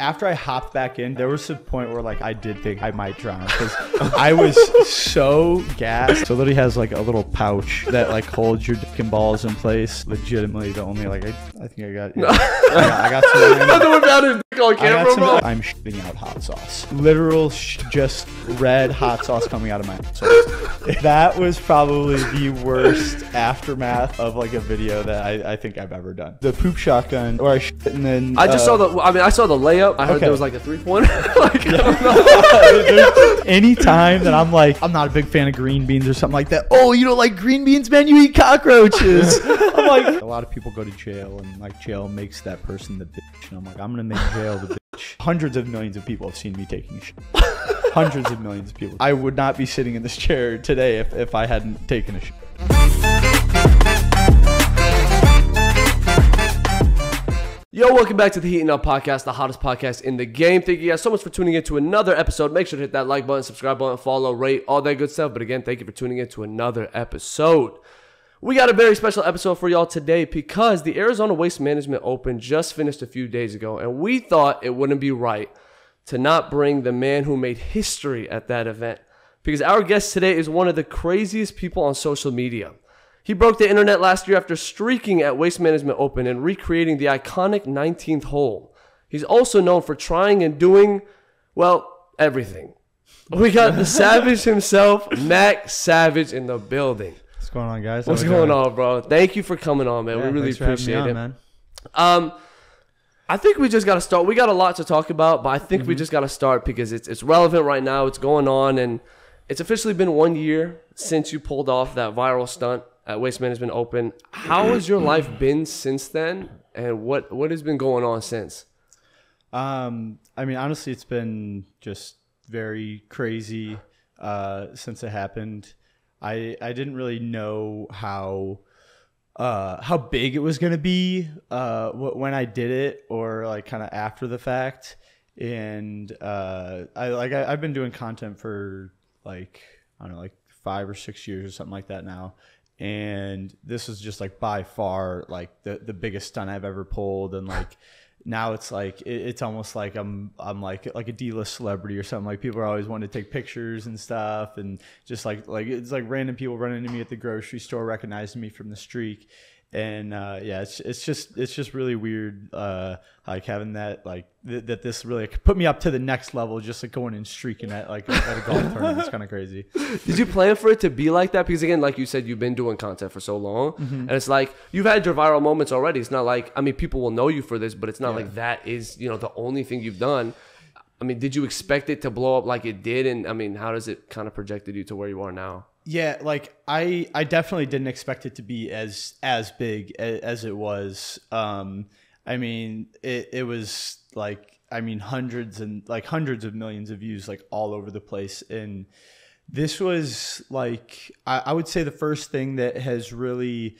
after I hopped back in, there was a point where like I did think I might drown because I was so gassed. So it literally has like a little pouch that like holds your dick and balls in place. Legitimately the only like I think I got I got some on camera, bro. I'm shitting out hot sauce. Literal just red hot sauce coming out of my sauce. That was probably the worst aftermath of like a video that I think I've ever done. The poop shotgun where I shit and then I just saw the I saw the layup. I heard there was like a 3-pointer. Like, I don't know. Anytime that I'm like, I'm not a big fan of green beans or something like that. Oh, you don't like green beans, man? You eat cockroaches. I'm like, a lot of people go to jail and like jail makes that person the bitch. And I'm like, I'm going to make jail the bitch. Hundreds of millions of people have seen me taking shit. Hundreds of millions of people. I would not be sitting in this chair today if I hadn't taken a shit. Yo, welcome back to the Heatin podcast, the hottest podcast in the game. Thank you guys so much for tuning in to another episode. Make sure to hit that like button, subscribe button, follow, rate, all that good stuff. But again, thank you for tuning in to another episode. We got a very special episode for y'all today because the Arizona Waste Management Open just finished a few days ago, and we thought it wouldn't be right to not bring the man who made history at that event, because our guest today is one of the craziest people on social media. He broke the internet last year after streaking at Waste Management Open and recreating the iconic 19th hole. He's also known for trying and doing, well, everything. We got the Savage himself, Mac Savage, in the building. What's going on, guys? What's going on, bro? Thank you for coming on, man. We really appreciate it, man. I think we just got to start. We got a lot to talk about, but I think we just got to start because it's relevant right now. It's going on, and it's officially been 1 year since you pulled off that viral stunt at Waste Management Open. How has your life been since then, and what has been going on since? I mean, honestly, it's been just very crazy since it happened. I didn't really know how big it was gonna be when I did it, or like kind of after the fact. And I've been doing content for like, I don't know, like 5 or 6 years or something like that now. And this is just like by far like the biggest stunt I've ever pulled. And like now it's like it's almost like I'm like a D-list celebrity or something. Like people are always wanting to take pictures and stuff, and just like it's like random people running into me at the grocery store recognizing me from the streak. And yeah, it's just really weird like having that, like that this really put me up to the next level, just like going and streaking at like at a golf tournament. It's kind of crazy. Did you plan for it to be like that? Because again, like you said, you've been doing content for so long, and it's like you've had your viral moments already. It's not like, I mean, people will know you for this, but it's not like that is, you know, the only thing you've done. I mean, did you expect it to blow up like it did? And I mean, how does it kind of projected you to where you are now? Yeah, like I definitely didn't expect it to be as big as it was. I mean, it was like, I mean, hundreds of millions of views, like all over the place. And this was like, I would say the first thing that has really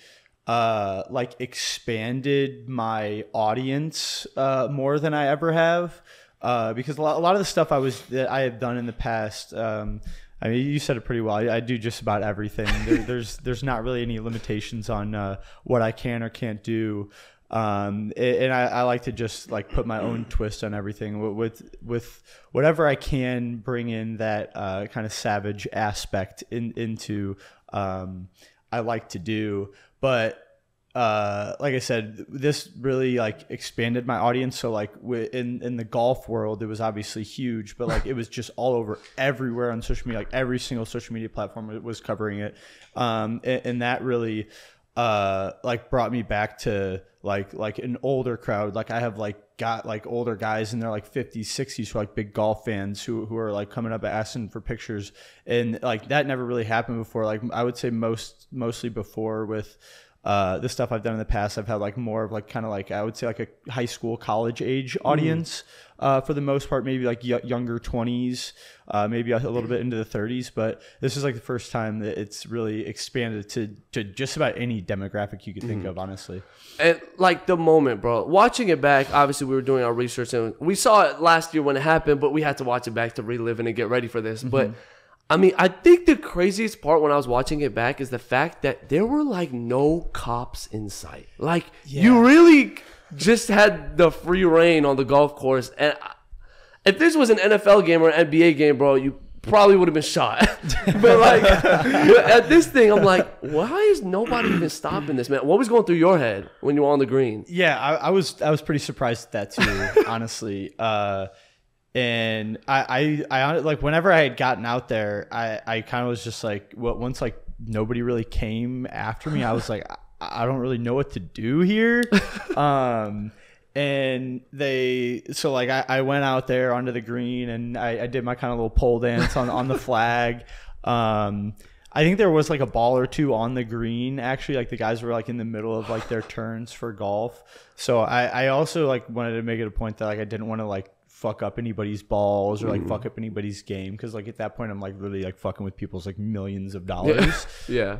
like expanded my audience more than I ever have. Because a lot of the stuff that I have done in the past, I mean, you said it pretty well. I do just about everything. There's not really any limitations on what I can or can't do. And I like to just like put my own twist on everything with whatever I can, bring in that kind of savage aspect into I like to do. But like I said, this really like expanded my audience. So like in the golf world, it was obviously huge, but like it was just all over everywhere on social media. Like every single social media platform was covering it, and that really like brought me back to like an older crowd. Like I have got like older guys in their like 50s, 60s who are like big golf fans who are like coming up asking for pictures, and like that never really happened before. Like I would say mostly before with the stuff I've done in the past, I've had like more of like kind of like, I would say like a high school, college age audience for the most part, maybe like younger 20s, maybe a little bit into the 30s. But this is like the first time that it's really expanded to just about any demographic you could think of, honestly. And like the moment, bro, watching it back, obviously we were doing our research and we saw it last year when it happened, but we had to watch it back to relive it and get ready for this. But I mean, I think the craziest part when I was watching it back is the fact that there were like no cops in sight. Like you really, just had the free reign on the golf course. And if this was an NFL game or an NBA game, bro, you probably would have been shot. But like at this thing, I'm like, why is nobody even stopping this, man? What was going through your head when you were on the green? Yeah, I was pretty surprised at that too, honestly. And I like whenever I had gotten out there, I kind of was just like, well, once like nobody really came after me, I was like, I don't really know what to do here. And so like I went out there onto the green and I did my kind of little pole dance on the flag. I think there was like a ball or two on the green, actually. Like the guys were like in the middle of like their turns for golf. So I also like wanted to make it a point that like I didn't want to like fuck up anybody's balls or like fuck up anybody's game, because like at that point I'm like really like fucking with people's like millions of dollars. Yeah.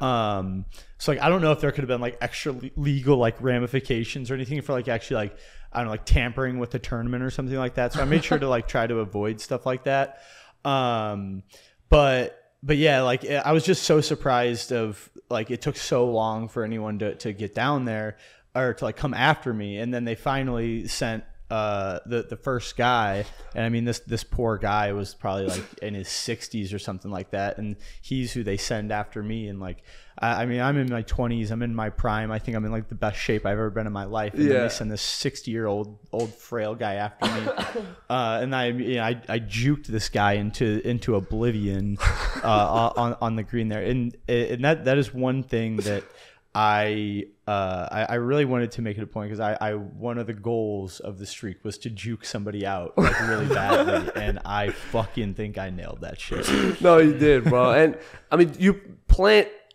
So like I don't know if there could have been like extra legal like ramifications or anything for like actually like I don't know, like tampering with the tournament or something like that. So I made sure to like try to avoid stuff like that. But yeah, like I was just so surprised of like it took so long for anyone to get down there or to like come after me, and then they finally sent the first guy, and I mean this poor guy was probably like in his 60s or something like that, and he's who they send after me. And like I mean I'm in my 20s, I'm in my prime, I think I'm in like the best shape I've ever been in my life, and then they send this 60-year-old old frail guy after me. And I juked this guy into oblivion on the green there, and that is one thing that I really wanted to make it a point, because I one of the goals of the streak was to juke somebody out like really badly, and I fucking think I nailed that shit. No, you did, bro. And I mean,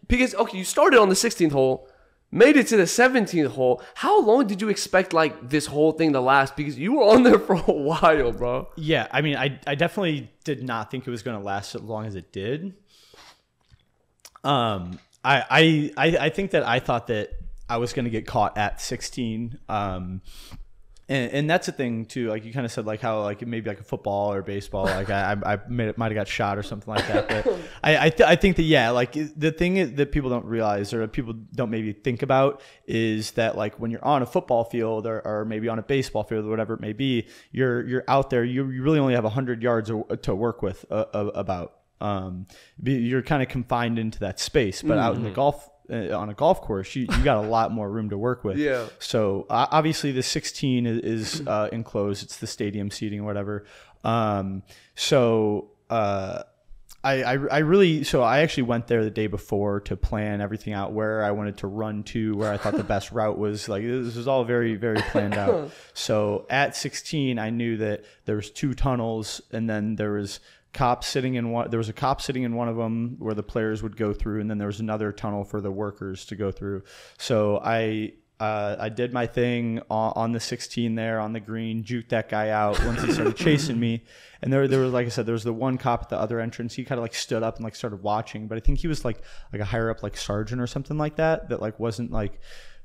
because okay, you started on the 16th hole, made it to the 17th hole. How long did you expect like this whole thing to last? Because you were on there for a while, bro. Yeah, I mean, I definitely did not think it was going to last as long as it did. I think that I thought that I was going to get caught at 16. And that's a thing too. Like you kind of said, like how like maybe like a football or baseball, like I might have got shot or something like that. But I think that, yeah, like the thing that people don't realize or people don't maybe think about is that like when you're on a football field or maybe on a baseball field or whatever it may be, you're out there, you really only have 100 yards to work with about. You're kind of confined into that space, but out in the golf on a golf course, you got a lot more room to work with. Yeah. So obviously the 16 is enclosed. It's the stadium seating or whatever. I actually went there the day before to plan everything out, where I wanted to run to, where I thought the best route was. Like this was all very, very planned out. So at 16, I knew that there was 2 tunnels, and then there was cops sitting in one. There was a cop sitting in one of them where the players would go through, and then there was another tunnel for the workers to go through. So I did my thing on the 16 there on the green, juked that guy out once he started chasing me. And there was, like I said, there was the one cop at the other entrance. He kind of like stood up and like started watching, but I think he was like a higher up like sergeant or something like that like wasn't like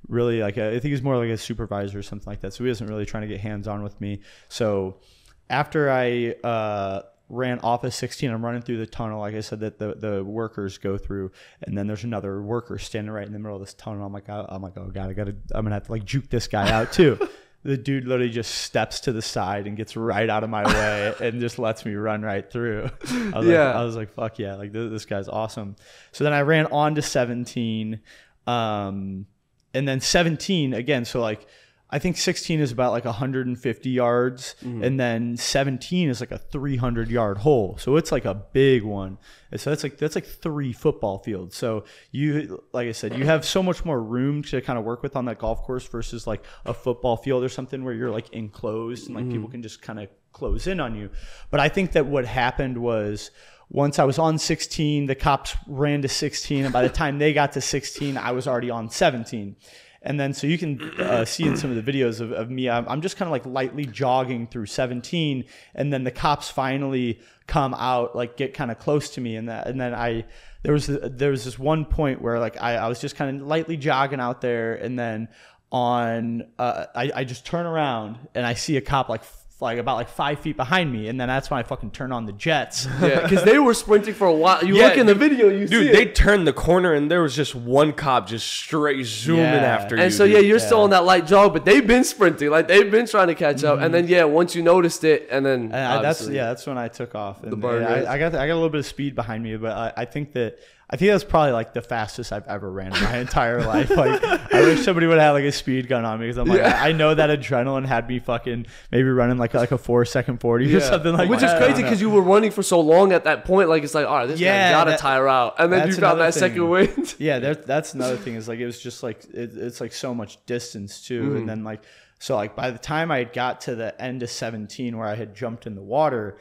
really like I think he was more like a supervisor or something like that. So he wasn't really trying to get hands on with me. So after I ran off of 16, I'm running through the tunnel, like I said, that the workers go through, and then there's another worker standing right in the middle of this tunnel. I'm like, oh god, I'm gonna have to like juke this guy out too. The dude literally just steps to the side and gets right out of my way and just lets me run right through. I was like, fuck yeah, like this guy's awesome. So then I ran on to 17, and then 17 again. So like, I think 16 is about like 150 yards, and then 17 is like a 300-yard hole. So it's like a big one. And so that's like 3 football fields. So you, like I said, you have so much more room to kind of work with on that golf course versus like a football field or something where you're like enclosed and like people can just kind of close in on you. But I think that what happened was, once I was on 16, the cops ran to 16, and by the time they got to 16, I was already on 17. And then so you can see in some of the videos of me, I'm just kind of like lightly jogging through 17, and then the cops finally come out, like get kind of close to me, and then there was this one point where like I was just kind of lightly jogging out there, and then I just turn around and I see a cop like like about like 5 feet behind me, and then that's when I fucking turn on the jets. Yeah, because they were sprinting for a while. You look in the video, you see they turned the corner and there was just one cop just straight zooming after you. And so you're still on that light jog, but they've been sprinting, like they've been trying to catch up. And then once you noticed it, and then that's when I took off. And I got a little bit of speed behind me, but I think that's probably like the fastest I've ever ran in my entire life. Like, I wish somebody would have had like a speed gun on me, because I'm like, I know that adrenaline had me fucking maybe running like a 4-second 40 or something like that. Which is crazy because you were running for so long at that point. Like, it's like, all right, this guy gotta tire out, and then you got that second wind. Yeah, that's another thing, is like it was just like it's like so much distance too, and then like so like by the time I got to the end of 17 where I had jumped in the water.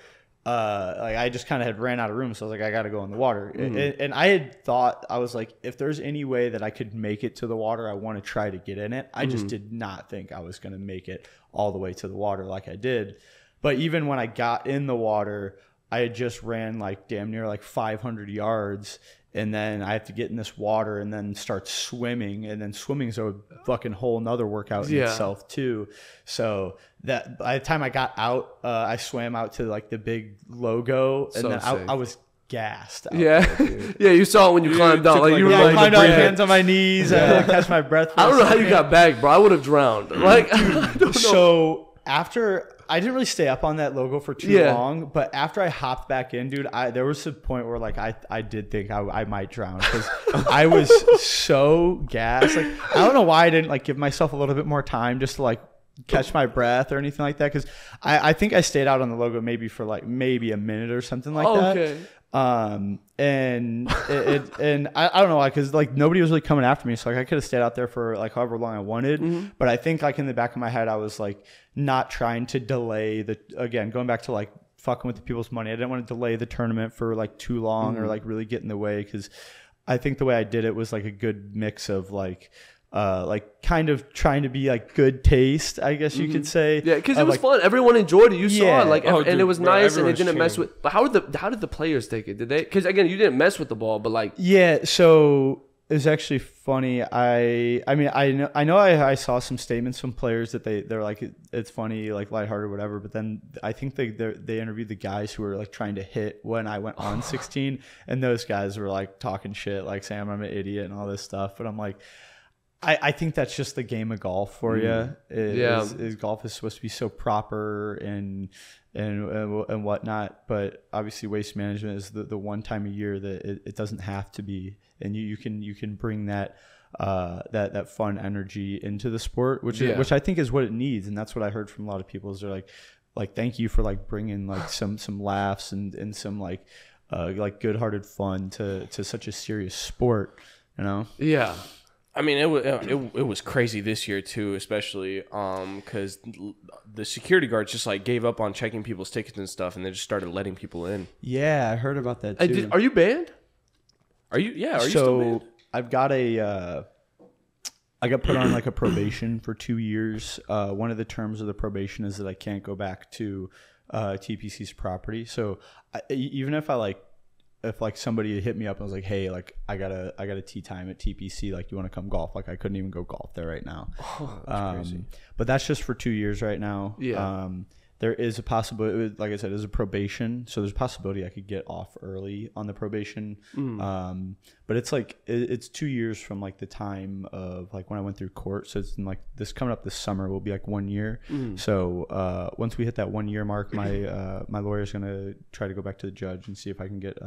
Like I just kind of had ran out of room, so I was like, I got to go in the water. And I had thought, I was like, if there's any way that I could make it to the water, I want to try to get in it. I just did not think I was going to make it all the way to the water like I did. But even when I got in the water, I had just ran like damn near like 500 yards. And then I have to get in this water and then start swimming. And then swimming's a fucking whole nother workout in itself too. So that by the time I got out, I swam out to like the big logo, and then I was gassed out there, yeah, you saw it when you climbed out. Like, you were I climbed out, hands on my knees, and catch my breath. I don't know how you got back, bro. I would have drowned. Like, I don't know. So after, I didn't really stay up on that logo for too long, but after I hopped back in, dude, there was a point where like I did think I might drown, because I was so gassed. Like, I don't know why I didn't like give myself a little bit more time just to like catch my breath or anything like that, because I think I stayed out on the logo maybe for like maybe a minute or something like that. Okay. And I don't know why, because like nobody was really coming after me, so like I could have stayed out there for like however long I wanted. But I think like in the back of my head I was like not trying to delay going back to like fucking with the people's money. I didn't want to delay the tournament for like too long or like really get in the way, because I think the way I did it was like a good mix of like kind of trying to be like good taste, I guess you could say. Yeah, because it was fun. Everyone enjoyed it. You saw it, like, dude, and it was nice, and it didn't mess came. with. But how did the players take it? Did they? Because again, you didn't mess with the ball, but like. Yeah, so it was actually funny. I saw some statements from players that they're like, it's funny, like lighthearted, whatever. But then I think they interviewed the guys who were like trying to hit when I went on 16, and those guys were like talking shit, like saying I'm an idiot and all this stuff. But I'm like, I think that's just the game of golf for you. Is golf is supposed to be so proper and whatnot, but obviously waste management is the one time a year that it doesn't have to be, and you can bring that fun energy into the sport, which I think is what it needs, and that's what I heard from a lot of people. Is they're like thank you for like bringing like some laughs and some like good-hearted fun to such a serious sport, you know? Yeah. I mean, it was crazy this year too, especially because the security guards just like gave up on checking people's tickets and stuff, and they just started letting people in. Yeah, I heard about that too. Are you banned? Are you? Yeah. Are you still banned? I've got I got put on like a probation for 2 years. One of the terms of the probation is that I can't go back to TPC's property. So even if somebody hit me up and was like, hey, like I got a tee time at TPC, like you want to come golf? Like I couldn't even go golf there right now. That's crazy. But that's just for 2 years right now. Yeah. There is a possibility, like I said, there's a probation, so there's a possibility I could get off early on the probation. But it's like it's 2 years from like the time of like when I went through court. So it's in like this coming up this summer will be like 1 year. So once we hit that 1 year mark, my lawyer's gonna try to go back to the judge and see if I can get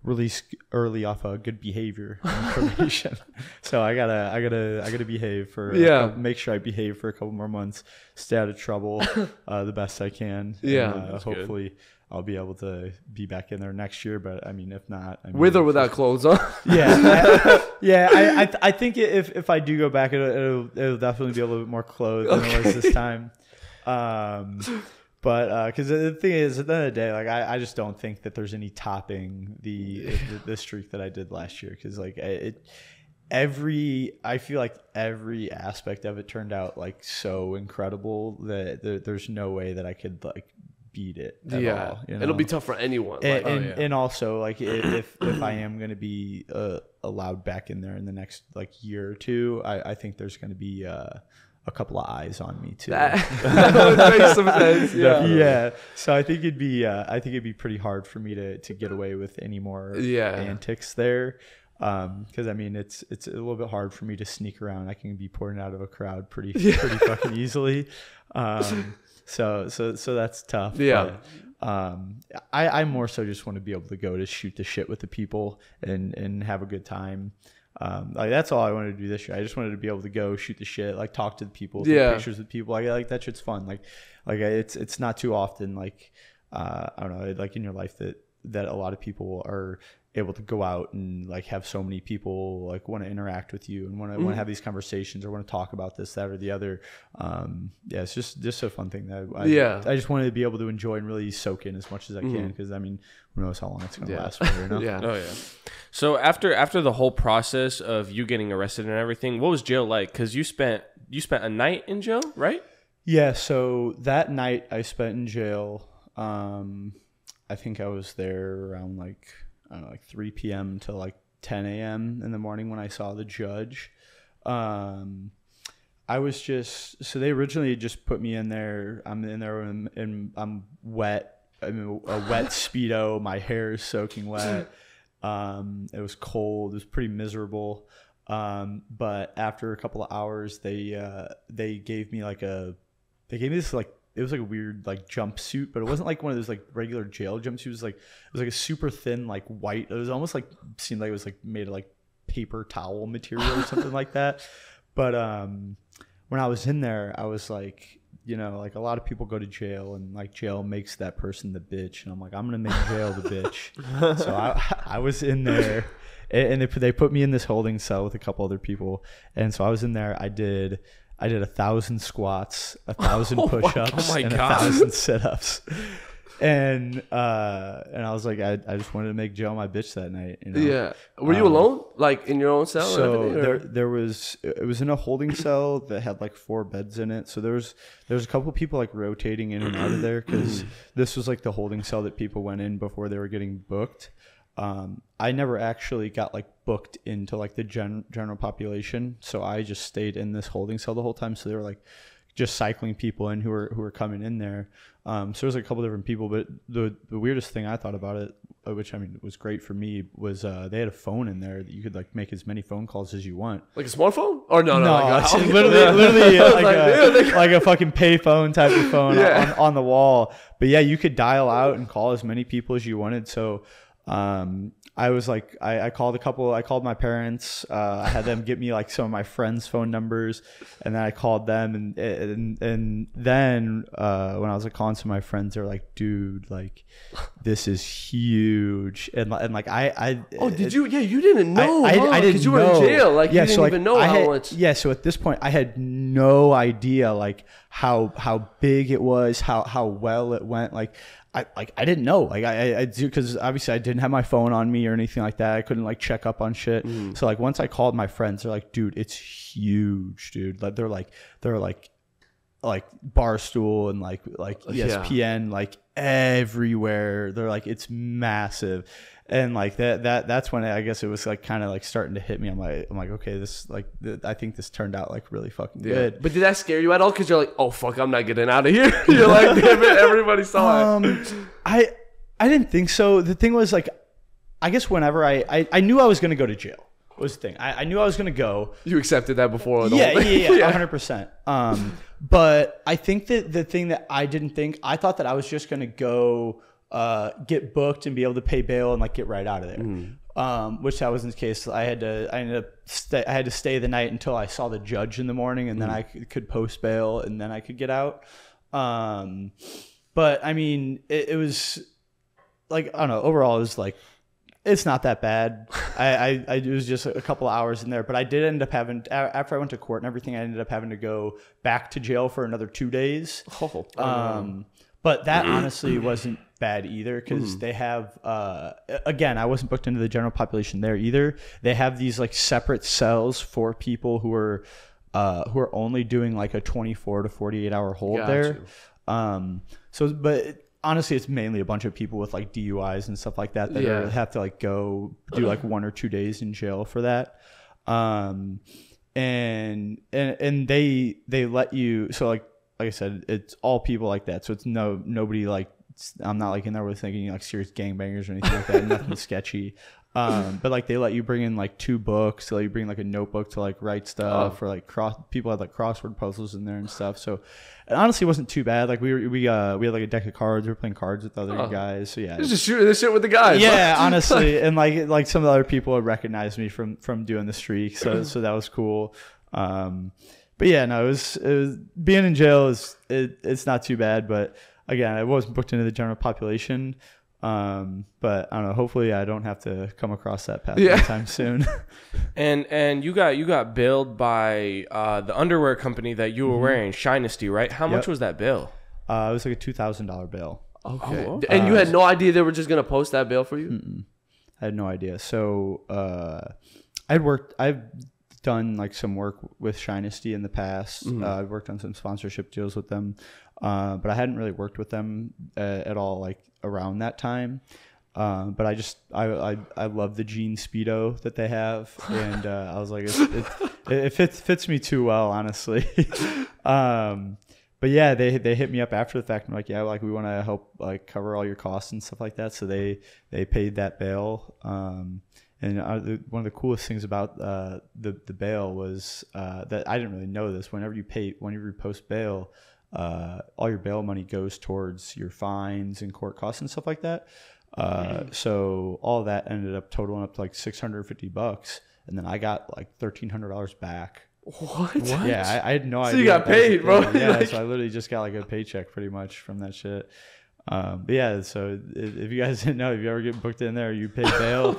released early off of good behavior probation. So I gotta behave for make sure I behave for a couple more months, stay out of trouble the best I can. Yeah, and, hopefully I'll be able to be back in there next year. But I mean, if not, with or without clothes on. I think if I do go back, it'll definitely be a little bit more clothes than it was this time. But because the thing is, at the end of the day, like I just don't think that there's any topping the streak that I did last year. Because like I feel like every aspect of it turned out like so incredible that there's no way that I could like beat it at all, you know? It'll be tough for anyone. And also like if I am going to be allowed back in there in the next like year or two, I think there's going to be a a couple of eyes on me too. That would make some sense. Yeah. Yeah. So I think it'd be pretty hard for me to get away with any more antics there. Because I mean, it's a little bit hard for me to sneak around. I can be pouring out of a crowd pretty fucking easily. So that's tough. Yeah. But, I more so just want to be able to go to shoot the shit with the people and have a good time. Like that's all I wanted to do this year. I just wanted to be able to go shoot the shit, like talk to the people, take pictures with people. Like that shit's fun. Like it's not too often like I don't know, like in your life that a lot of people are able to go out and like have so many people like want to interact with you and want to have these conversations or want to talk about this, that, or the other. It's just a fun thing that I just wanted to be able to enjoy and really soak in as much as I can, because I mean, who knows how long it's going to last for, you know? Oh yeah. So after the whole process of you getting arrested and everything, what was jail like? Because you spent a night in jail, right? Yeah. So that night I spent in jail. I think I was there around like 3 p.m. to like 10 a.m. in the morning when I saw the judge. I was so they originally just put me in there. I'm in there and I'm wet. I mean, a wet Speedo. My hair is soaking wet. It was cold. It was pretty miserable. But after a couple of hours, they gave me this like, it was like a weird like jumpsuit, but it wasn't like one of those like regular jail jumpsuits. It was like a super thin like white. It was almost like seemed like it was like made of like paper towel material or something like that. But when I was in there, I was like, you know, like a lot of people go to jail and like jail makes that person the bitch, and I'm like, I'm gonna make jail the bitch. So I was in there, and they put me in this holding cell with a couple other people, and so I was in there. I did 1,000 squats, 1,000 push-ups, and 1,000 sit-ups. And I was like, I just wanted to make jail my bitch that night. You know? Yeah. Were you alone, like in your own cell? So it was in a holding cell that had like 4 beds in it. So there was a couple of people like rotating in and out of there, because this was like the holding cell that people went in before they were getting booked. I never actually got like booked into like the general population, so I just stayed in this holding cell the whole time. So they were like just cycling people in who were coming in there. So there's like a couple different people, but the weirdest thing I thought about it, which I mean was great for me, was they had a phone in there that you could like make as many phone calls as you want. Like a smartphone? Or no, literally like a fucking pay phone type of phone on the wall. But yeah, you could dial out and call as many people as you wanted. So I was like, I called my parents. I had them get me like some of my friends' phone numbers, and then I called them, and then when I was like calling some of my friends, they were like, dude, like this is huge. And like did you? Yeah, you didn't know. I didn't, because you were in jail. Like you didn't even know how much. Yeah, so at this point I had no idea like how big it was, how well it went. Like I didn't know, like I do, because obviously I didn't have my phone on me or anything like that. I couldn't like check up on shit. So like once I called my friends, they're like, dude, it's huge, dude. Like they're like Barstool and like ESPN, like everywhere. They're like, it's massive. And like that's when I guess it was like kind of like starting to hit me. I'm like, okay, this like I think this turned out like really fucking good. But did that scare you at all? Because you're like, oh fuck, I'm not getting out of here. You're like, damn it, everybody saw it. I didn't think so. The thing was like, I guess whenever I knew I was gonna go to jail was the thing. I knew I was gonna go. You accepted that before? Yeah, 100%. But I think that the thing that I didn't think, I thought that I was just gonna go. Get booked and be able to pay bail and like get right out of there, which that wasn't the case. I had to stay the night until I saw the judge in the morning, and then I could post bail, and then I could get out. But I mean, it was like, I don't know, overall it was like, it's not that bad. It was just a couple of hours in there, but I did end up having, after I went to court and everything, I ended up having to go back to jail for another 2 days. But that honestly wasn't bad either, because they have again, I wasn't booked into the general population there either. They have these like separate cells for people who are only doing like a 24 to 48 hour hold there. But honestly, it's mainly a bunch of people with like DUIs and stuff like that have to like go do like 1 or 2 days in jail for that. And and they let you. So like I said, it's all people like that. So it's nobody like. I'm not like in there with thinking like serious gangbangers or anything like that. Nothing sketchy. But like they let you bring in like 2 books. They let you bring like a notebook to like write stuff or like people had like crossword puzzles in there and stuff. So it honestly wasn't too bad. Like we had like a deck of cards. We were playing cards with other guys. So yeah, just shooting this shit with the guys. Yeah, honestly, and like some of the other people had recognized me from doing the streak. So that was cool. But yeah, no, it was being in jail it's not too bad, but. Again, I wasn't booked into the general population, but I don't know. Hopefully, I don't have to come across that path anytime soon. And you got billed by the underwear company that you were wearing, Shinesty, right? How much was that bill? It was like a $2,000 bill. Okay. And you had no idea they were just gonna post that bill for you? Mm-mm. I had no idea. So I've done like some work with Shinesty in the past. I've worked on some sponsorship deals with them. But I hadn't really worked with them at all, like around that time. But I love the jean Speedo that they have, and I was like, it fits me too well, honestly. But yeah, they hit me up after the fact and like, yeah, like we want to help like cover all your costs and stuff like that. So they paid that bail. And one of the coolest things about the bail was that I didn't really know this. Whenever you post bail. All your bail money goes towards your fines and court costs and stuff like that. So all of that ended up totaling up to like $650, and then I got like $1,300 back. What? Yeah, I had no idea. So you got paid, bro. Yeah, so I literally just got like a paycheck pretty much from that shit. But yeah, so if you guys didn't know, if you ever get booked in there, you pay bail.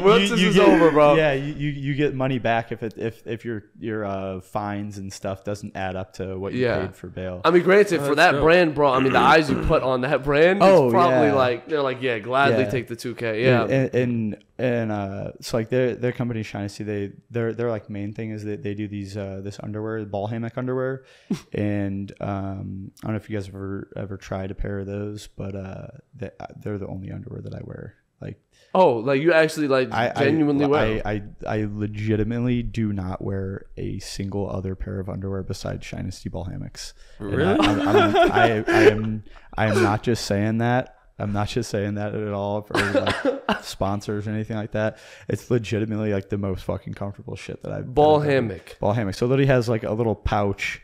Once this is over, bro. Yeah, you get money back if your fines and stuff doesn't add up to what you paid for bail. I mean, granted, for that brand, bro. I mean, the eyes you put on that brand, is probably like they're like, gladly take the $2K. Yeah, and so like their company Shinesty, their like main thing is that they do these this underwear, ball hammock underwear, and I don't know if you guys ever tried a pair of those, but they're the only underwear that I wear. Like you actually like genuinely wear? I legitimately do not wear a single other pair of underwear besides Shinesty ball hammocks. Really? I am not just saying that. I'm not just saying that at all for like sponsors or anything like that. It's legitimately like the most fucking comfortable shit that I've ball hammock. Ball hammock. So it literally has like a little pouch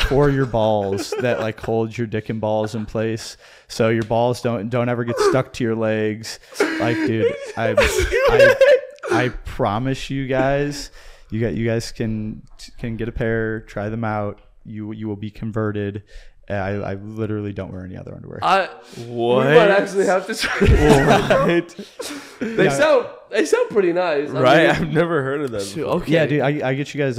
for your balls that like holds your dick and balls in place, so your balls don't ever get stuck to your legs. Like, dude, I promise you guys, you guys can get a pair, try them out. You will be converted. I literally don't wear any other underwear. What? We might actually have to try it. They sound pretty nice. Right? I've never heard of them. Okay. Yeah, dude. I get you guys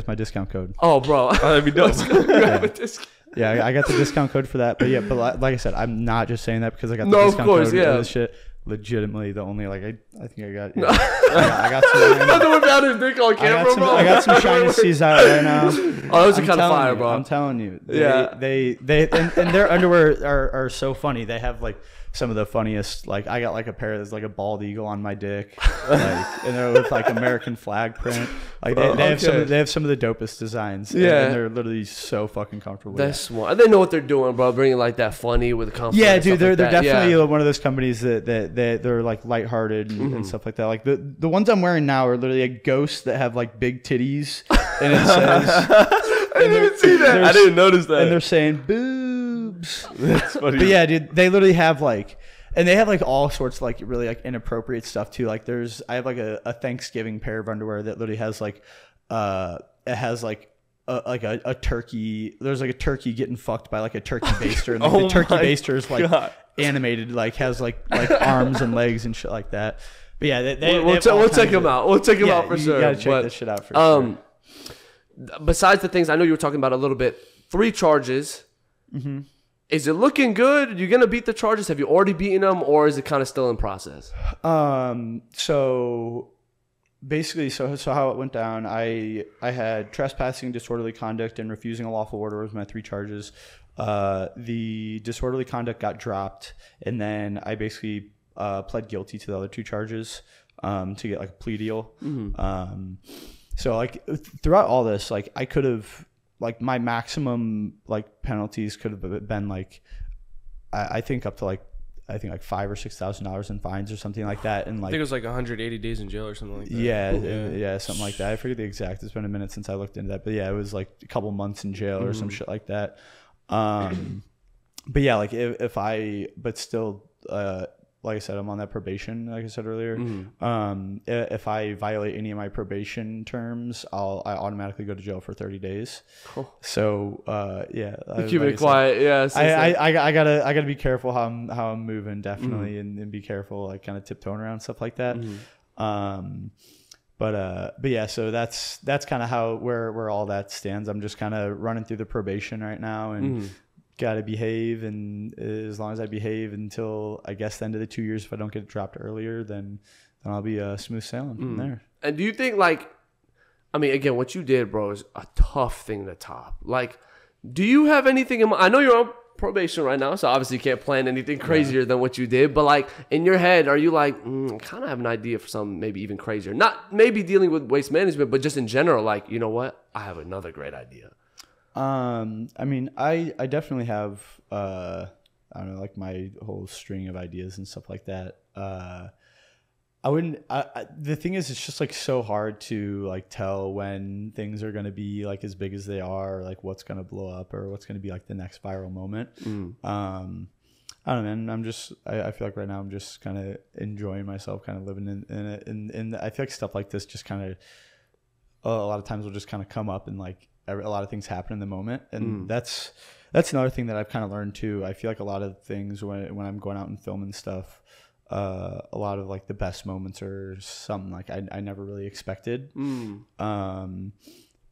my discount code. Oh, bro. That'd be dope. Grab a discount. Yeah, I got the discount code for that. But yeah, like I said, I'm not just saying that because I got the discount code for this shit. Legitimately, the only like I think I got. Yeah, I got some. Not the one down his dick on camera, bro. I got some Shinesty's out right now. Oh, those are kind of fire, bro. I'm telling you. They and their underwear are so funny. They have like some of the funniest. Like I got like a pair that's like a bald eagle on my dick, and they're with like American flag print. Like they have some of the dopest designs. Yeah, and they're literally so fucking comfortable. That's smart. They know what they're doing, bro. Bringing like that funny with the comfort. Yeah, dude, they're definitely one of those companies that they're like lighthearted and stuff like that. Like the ones I'm wearing now are literally a ghost that have like big titties, and it says. I didn't even see that. I didn't notice that. And they're saying boobs. That's funny. But yeah, dude, they literally have like, and they have like all sorts of like really like inappropriate stuff too. Like I have like a Thanksgiving pair of underwear that literally has like, it has like a turkey. There's like a turkey getting fucked by like a turkey baster, and like the turkey baster is like animated, like has like arms and legs and shit like that. But yeah, we'll check them out. We'll check them out for sure. You gotta check this shit out for sure. Besides the things I know you were talking about a little bit, 3 charges. Mm-hmm. Is it looking good? You gonna beat the charges? Have you already beaten them, or is it kind of still in process? So basically, so how it went down, I had trespassing, disorderly conduct, and refusing a lawful order was my 3 charges. The disorderly conduct got dropped, and then I basically pled guilty to the other 2 charges to get like a plea deal. Mm-hmm. So like throughout all this, like I could have, like my maximum like penalties could have been like, I think up to like, I think like $5,000 or $6,000 in fines or something like that. And like, I think it was like 180 days in jail or something like that. Yeah, something like that. I forget the exact. It's been a minute since I looked into that, but yeah, it was like a couple months in jail or some shit like that. But yeah, like but still, like I said, I'm on that probation, like I said earlier. If I violate any of my probation terms, I automatically go to jail for 30 days. Cool. So, yeah. Keep it quiet. Yeah. I gotta be careful how I'm moving, definitely, and be careful, like kind of tiptoeing around stuff like that. But yeah, so that's kind of where all that stands. I'm just kind of running through the probation right now, and got to behave, and as long as I behave until I guess the end of the 2 years, if I don't get dropped earlier, then I'll be smooth sailing from there. And do you think, like, I mean, again, what you did, bro, is a tough thing to top. Like, do you have anything in mind? I know you're on probation right now, so obviously you can't plan anything crazier than what you did, but like in your head, are you like, I kind of have an idea for something maybe even crazier, not maybe dealing with waste management, but just in general, like, you know what, I have another great idea? I mean, I definitely have, I don't know, like my whole string of ideas and stuff like that. The thing is, it's just like so hard to like tell when things are going to be like as big as they are, or like what's going to blow up, or what's going to be like the next viral moment. I don't know, man. I feel like right now I'm just kind of enjoying myself, kind of living in it. And I feel like stuff like this just kind of, a lot of times will just kind of come up, and like, a lot of things happen in the moment, and that's another thing that I've kind of learned too. I feel like a lot of things when I'm going out and filming stuff, a lot of like the best moments are something like I never really expected.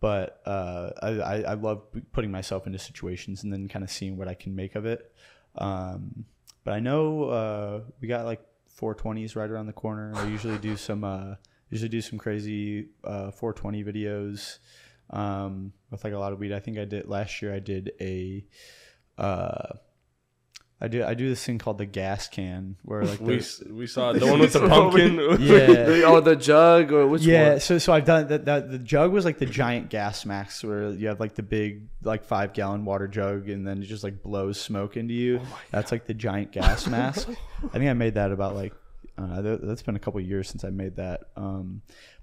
But I love putting myself into situations and then kind of seeing what I can make of it. But I know we got like 420s right around the corner. I usually do some crazy 420 videos. With like a lot of weed. I think I did last year. I did I do this thing called the gas can, where like we saw the one with the pumpkin. The jug, or which one? Yeah, so I've done that. The jug was like the giant gas mask, where you have like the big like 5-gallon water jug, and then it just like blows smoke into you. That's like the giant gas mask. I think I made that about like, that's been a couple of years since I made that.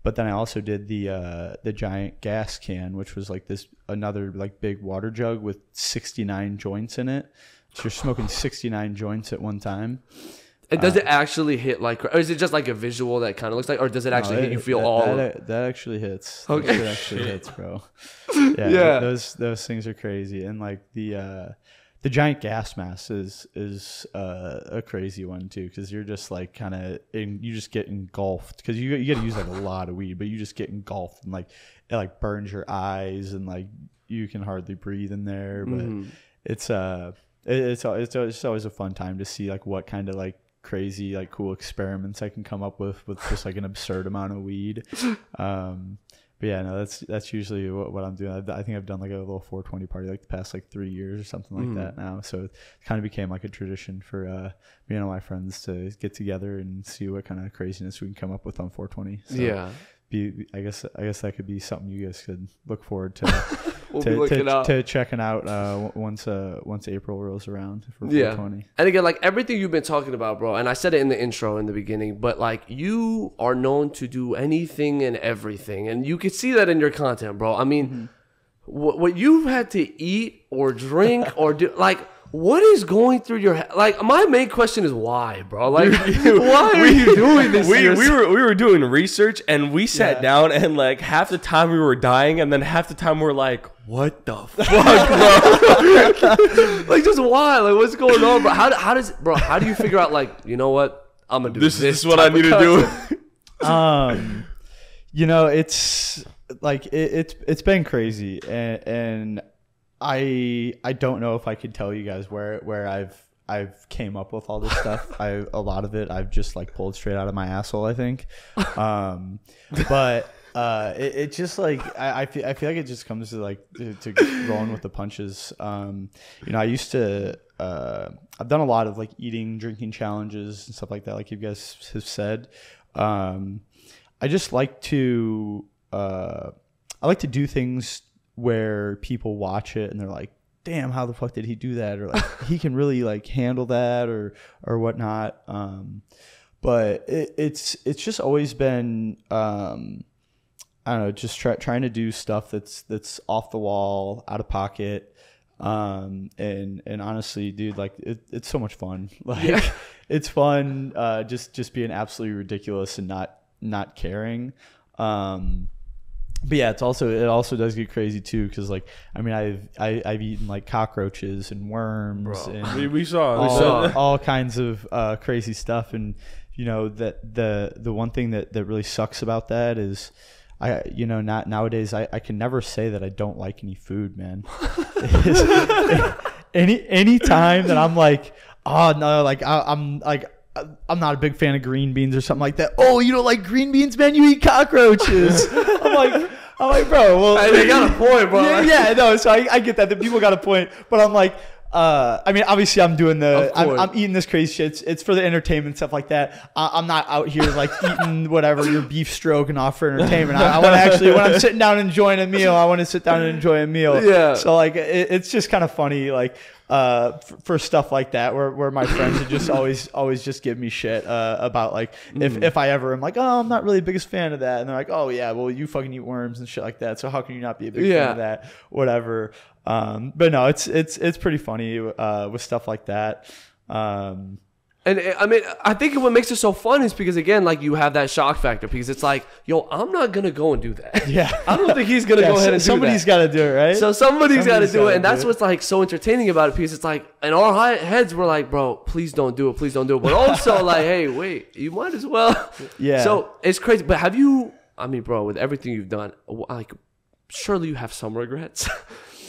But then I also did the giant gas can, which was like another like big water jug with 69 joints in it. So you're smoking 69 joints at one time. And does it actually hit like, or is it just like a visual that kind of looks like, or does it actually hit you feel that actually hits. Okay. That actually hits, bro. Yeah. Those things are crazy. And like the giant gas mask is a crazy one too, because you're just like you just get engulfed, because you got to use like a lot of weed, but you just get engulfed, and like it like burns your eyes, and like you can hardly breathe in there. But it's always a fun time to see like what kind of like crazy like cool experiments I can come up with just like an absurd amount of weed. But yeah, no, that's usually what I'm doing. I think I've done like a little 420 party like the past like 3 years or something like that now. So it kind of became like a tradition for me and all my friends to get together and see what kind of craziness we can come up with on 420. So yeah. I guess that could be something you guys could look forward to to checking out once April rolls around for 420. And again, like everything you've been talking about, bro, and I said it in the intro in the beginning, but like you are known to do anything and everything, and you can see that in your content, bro. I mean, what you've had to eat or drink or do, like, what is going through your head? Like, my main question is why, bro? Like, why are you doing this? We were doing research, and we sat down, and like half the time we were dying, and then half the time we're like, what the fuck, bro? Like, just why? Like, what's going on, bro? How do you figure out, like, you know what? I'm gonna do this. This is what I need to do. You know, it's like it's been crazy, and I don't know if I could tell you guys where I've came up with all this stuff. A lot of it I've just like pulled straight out of my asshole, I think. But it just like I feel like it just comes to like to rolling with the punches. You know, I used to I've done a lot of like eating, drinking challenges and stuff like that, like you guys have said. I just like to do things where people watch it and they're like, damn, how the fuck did he do that? Or like, he can really like handle that or whatnot. But it's just always been, I don't know, just trying to do stuff that's off the wall, out of pocket. And honestly, dude, like it's so much fun. Like it's fun, just being absolutely ridiculous and not caring. But yeah, it also does get crazy too, because like I mean I've eaten like cockroaches and worms. Bro. And we saw all kinds of crazy stuff, and you know that the one thing that really sucks about that is nowadays I can never say that I don't like any food, man. any time that I'm like, oh no, like I'm not a big fan of green beans or something like that. Oh, you don't like green beans, man? You eat cockroaches. I'm like, bro. Well, they got a point, bro. Yeah, no. So I get that. The people got a point, but I'm like, I mean, obviously, I'm doing I'm eating this crazy shit. It's for the entertainment stuff like that. I'm not out here like eating whatever your beef stroganoff for entertainment. I want to actually, when I'm sitting down and enjoying a meal, I want to sit down and enjoy a meal. Yeah. So like, it's just kind of funny, like. For stuff like that, where my friends would just always just give me shit about like if I ever am like, oh, I'm not really the biggest fan of that, and they're like, oh yeah, well you fucking eat worms and shit like that, so how can you not be a big fan of that, whatever. But no, it's pretty funny with stuff like that. And I mean, I think what makes it so fun is because, again, like you have that shock factor, because it's like, yo, I'm not going to go and do that. Yeah. I don't think he's going to go ahead and do that. Somebody's got to do it, right? So somebody's got to do it. And that's what's like so entertaining about it, because it's like in our heads, we're like, bro, please don't do it. Please don't do it. But also like, hey, wait, you might as well. Yeah. So it's crazy. But have you, I mean, bro, with everything you've done, like surely you have some regrets.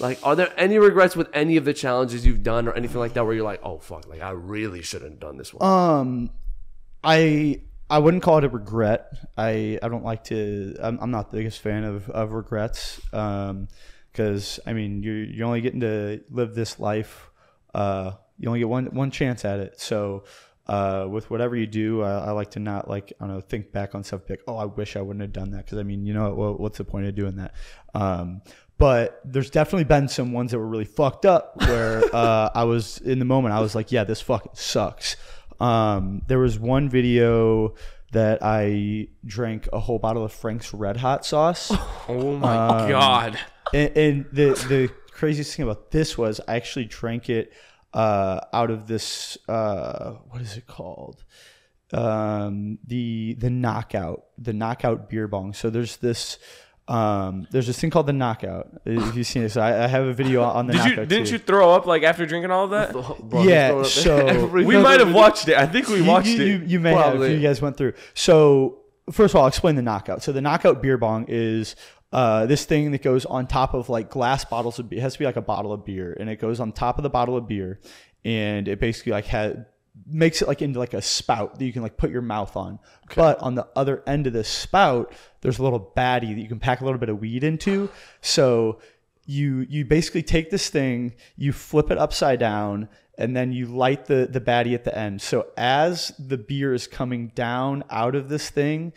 Like, are there any regrets with any of the challenges you've done or anything like that where you're like, oh, fuck, like, I really shouldn't have done this one? I wouldn't call it a regret. I don't like to, I'm not the biggest fan of regrets, because, I mean, you're only getting to live this life. You only get one chance at it. So with whatever you do, I like to not, like, I don't know, think back on stuff, like, oh, I wish I wouldn't have done that. Because, I mean, you know, what's the point of doing that? But there's definitely been some ones that were really fucked up where I was in the moment. I was like, yeah, this fucking sucks. There was one video that I drank a whole bottle of Frank's Red Hot sauce. Oh my God. And the craziest thing about this was I actually drank it out of this, what is it called? The Knockout beer bong. So there's this thing called the Knockout. If you've seen it, so I have a video on the Knockout. Didn't you throw up like after drinking all of that? Bro, yeah, so we might have watched it. I think we watched it. You may have. You guys went through. So first of all, I'll explain the Knockout. So the Knockout beer bong is this thing that goes on top of like glass bottles of beer. It has to be like a bottle of beer, and it goes on top of the bottle of beer, and it basically like makes it like into like a spout that you can like put your mouth on. Okay. But on the other end of this spout, there's a little baddie that you can pack a little bit of weed into. So you basically take this thing, you flip it upside down, and then you light the baddie at the end. So as the beer is coming down out of this thing,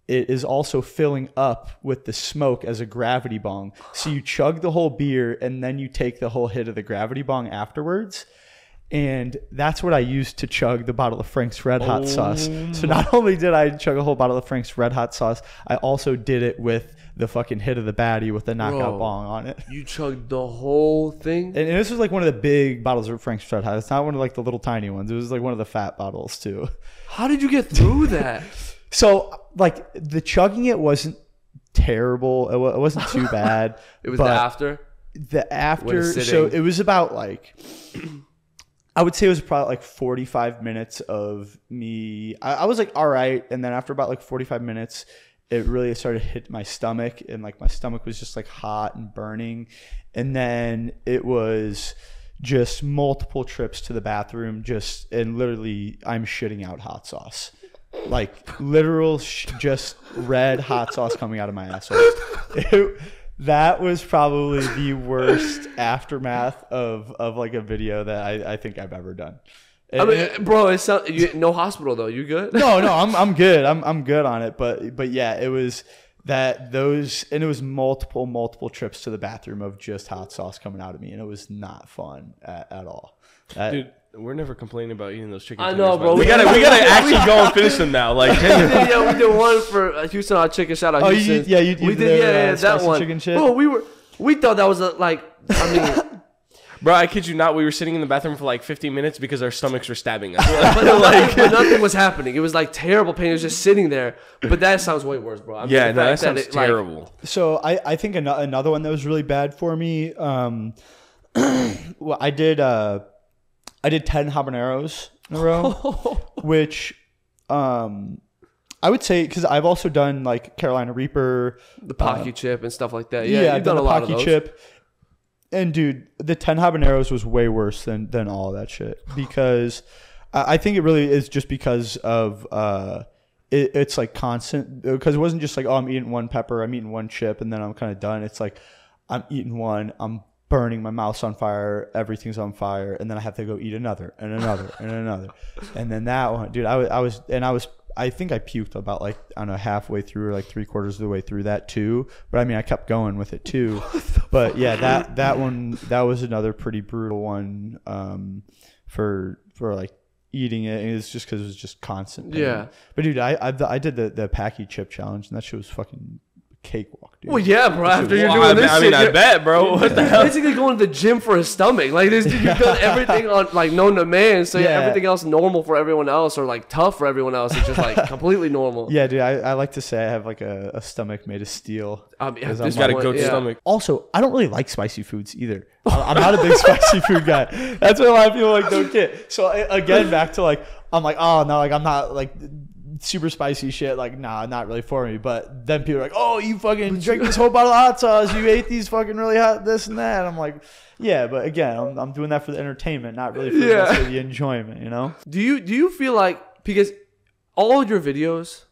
it is also filling up with the smoke as a gravity bong. So you chug the whole beer, and then you take the whole hit of the gravity bong afterwards. And that's what I used to chug the bottle of Frank's Red Hot sauce. So not only did I chug a whole bottle of Frank's Red Hot sauce, I also did it with the fucking hit of the baddie with the Knockout bong on it. You chugged the whole thing? And this was like one of the big bottles of Frank's Red Hot. It's not one of like the little tiny ones. It was like one of the fat bottles too. How did you get through that? So like the chugging, it wasn't terrible. It wasn't too bad. It was the after? The after. So it was about like... I would say it was probably like 45 minutes of me. I was like, all right. And then after about like 45 minutes, it really started to hit my stomach. And like my stomach was just like hot and burning. And then it was just multiple trips to the bathroom. And literally I'm shitting out hot sauce. Like literal just red hot sauce coming out of my asshole. That was probably the worst aftermath of like a video that I think I've ever done. I mean, bro, it's no hospital though. You good? No, I'm good. I'm good on it. But yeah, it was And it was multiple trips to the bathroom of just hot sauce coming out of me, and it was not fun at all. Dude, we're never complaining about eating those chicken I tenders. know, bro. We gotta actually go and finish them now. Like, yeah, we did one for Houston Hot Chicken. Shout out Houston. We did that one. Chicken shit. Bro, we thought that was I mean, bro, I kid you not, we were sitting in the bathroom for like 15 minutes because our stomachs were stabbing us. but nothing was happening. It was like terrible pain. It was just sitting there. But that sounds way worse, bro. I mean, that sounds terrible. So I think another one that was really bad for me. Well, I did 10 habaneros in a row, which I would say, because I've also done like Carolina Reaper, the Pocky chip and stuff like that. Yeah, I've done a lot of those. Chip. And dude, the 10 habaneros was way worse than all of that shit, because I think it really is just because of it's like constant, because it wasn't just like, oh, I'm eating one pepper, I'm eating one chip, and then I'm kind of done. It's like I'm eating one, I'm burning, my mouth's on fire, everything's on fire, and then I have to go eat another and another and another, and then that one, dude, I think I puked about like, I don't know, halfway through or like 3/4 of the way through that too. But I mean, I kept going with it too. But yeah, that one, that was another pretty brutal one for like eating it. And it's just because it was just constant pain. Yeah. But dude, I did the Packy chip challenge, and that shit was fucking cakewalk, dude. Well, yeah, bro. After you're doing this shit, I bet, bro. What the hell? Basically going to the gym for his stomach. Like this dude, you built everything on like known to man, so everything else normal for everyone else, or like tough for everyone else. It's just like completely normal. Yeah, dude. I like to say I have like a stomach made of steel. He's got a goat stomach. Also, I don't really like spicy foods either. I'm not a big spicy food guy. That's what a lot of people like don't get. So again, back to like, I'm like, oh no, like I'm not like super spicy shit, like nah, not really for me. But then people are like, oh, you fucking drank this whole bottle of hot sauce, you ate these fucking really hot this and that. I'm like, yeah, but again, I'm doing that for the entertainment, not really for the enjoyment, you know. Do you feel like, because all of your videos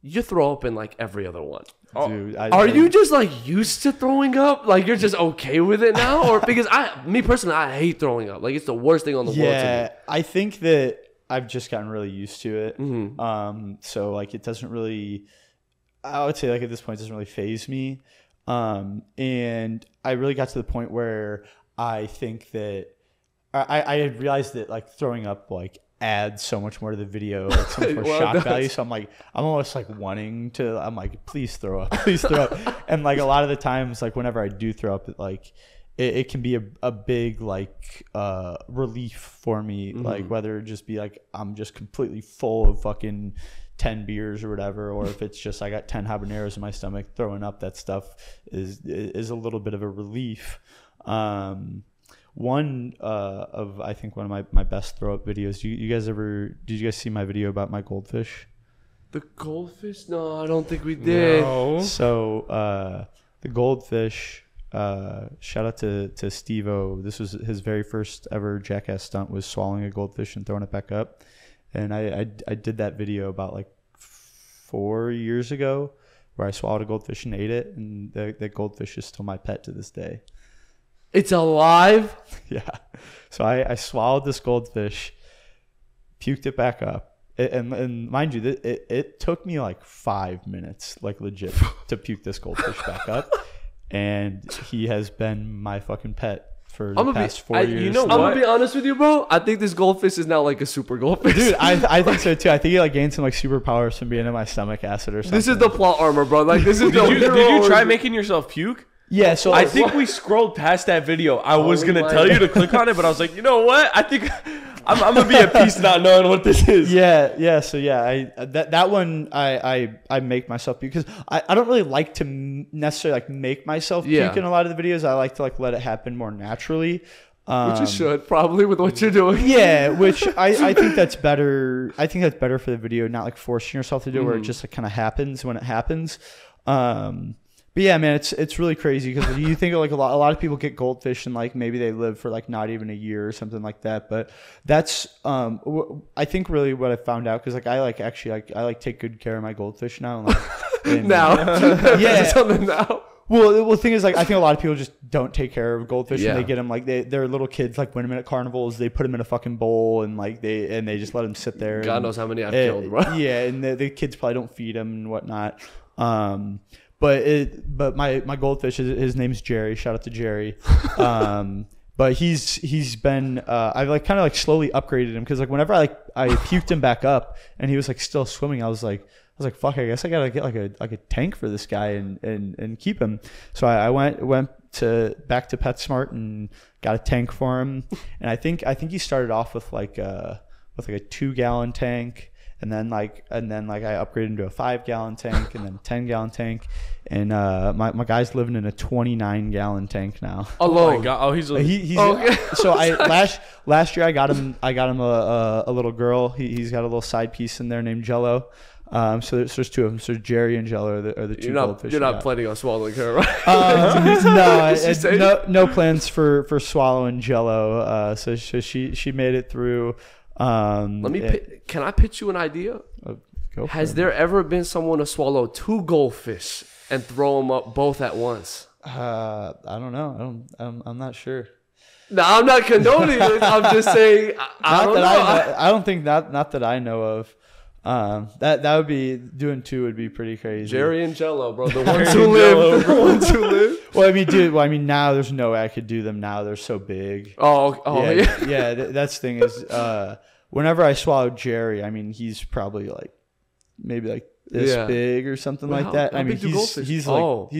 you throw up in like every other one? Dude, are you just like used to throwing up? Like you're just okay with it now? Or because me personally, I hate throwing up. Like it's the worst thing on the world to me. Yeah, I think that I've just gotten really used to it. Mm-hmm. So like it doesn't really, I would say like at this point it doesn't really faze me. And I really got to the point where I think that I had realized that like throwing up like adds so much more to the video, like so much more shock value. So I'm almost like wanting to, I'm like, please throw up, please throw up. And like a lot of the times, like whenever I do throw up, it can be a big like relief for me, like whether it just be like I'm just completely full of fucking 10 beers or whatever, or if it's just I got 10 habaneros in my stomach, throwing up that stuff is a little bit of a relief. One of I think one of my best throw up videos. Did you guys see my video about my goldfish? The goldfish? No, I don't think we did. No. So the goldfish. Shout out to Steve-O. This was his very first ever jackass stunt, was swallowing a goldfish and throwing it back up. And I did that video about like 4 years ago, where I swallowed a goldfish and ate it, and the goldfish is still my pet to this day. It's alive? Yeah. So I swallowed this goldfish, puked it back up. And mind you, it took me like 5 minutes, like legit, to puke this goldfish back up. And he has been my fucking pet for the past 4 years. You know what? I'm going to be honest with you, bro. I think this goldfish is now like a super goldfish. Dude, I think so too. I think he like gained some like superpowers from being in my stomach acid or something. This is the plot armor, bro. Like this is Did you try making yourself puke? Yeah, so I think we scrolled past that video. I was gonna tell you to click on it, but I was like, you know what? I think I'm gonna be at peace not knowing what this is. Yeah. So yeah, that one I make myself puke, because I don't really like to necessarily like make myself puke in a lot of the videos. I like to like let it happen more naturally. Which you should probably with what you're doing. Yeah, which I think that's better. I think that's better for the video, not like forcing yourself to do it, where it just like kind of happens when it happens. But yeah, man, it's really crazy, because you think of like a lot of people get goldfish and like maybe they live for like not even a year or something like that. But that's I think really what I found out, because like I take good care of my goldfish now. And, now. Well, the thing is, like, I think a lot of people just don't take care of goldfish, and they get them like they're little kids, like win them at carnivals. They put them in a fucking bowl, and like they just let them sit there. God knows how many I've killed, bro. Yeah, and the kids probably don't feed them and whatnot. but my goldfish, his name's Jerry. Shout out to Jerry. But he's been I've like kind of like slowly upgraded him, because like whenever I puked him back up and he was like still swimming, I was like fuck, I guess I gotta get like a tank for this guy and keep him. So I went back to PetSmart and got a tank for him. And I think he started off with like a 2-gallon tank. And then I upgraded him to a 5-gallon tank and then a 10-gallon tank, and my guy's living in a 29-gallon tank now. Oh my god! Oh, he's okay. So last year I got him a little girl. He's got a little side piece in there named Jello. So there's 2 of them. So Jerry and Jello are the 2 goldfish. You're not planning on swallowing her, right? No plans for swallowing Jello. So she made it through. Can I pitch you an idea? Has there ever been someone to swallow 2 goldfish and throw them up both at once? I don't know. I'm not sure. No, I'm not condoning it. I'm just saying. I don't think not that I know of. That would be doing 2 would be pretty crazy. Jerry and Jello, bro. The ones who live. The ones who live. Well, I mean, dude. Well, I mean, now there's no way I could do them. Now they're so big. Yeah. That's the thing is, whenever I swallow Jerry, I mean, he's probably like maybe like this big or something like that. I mean, he's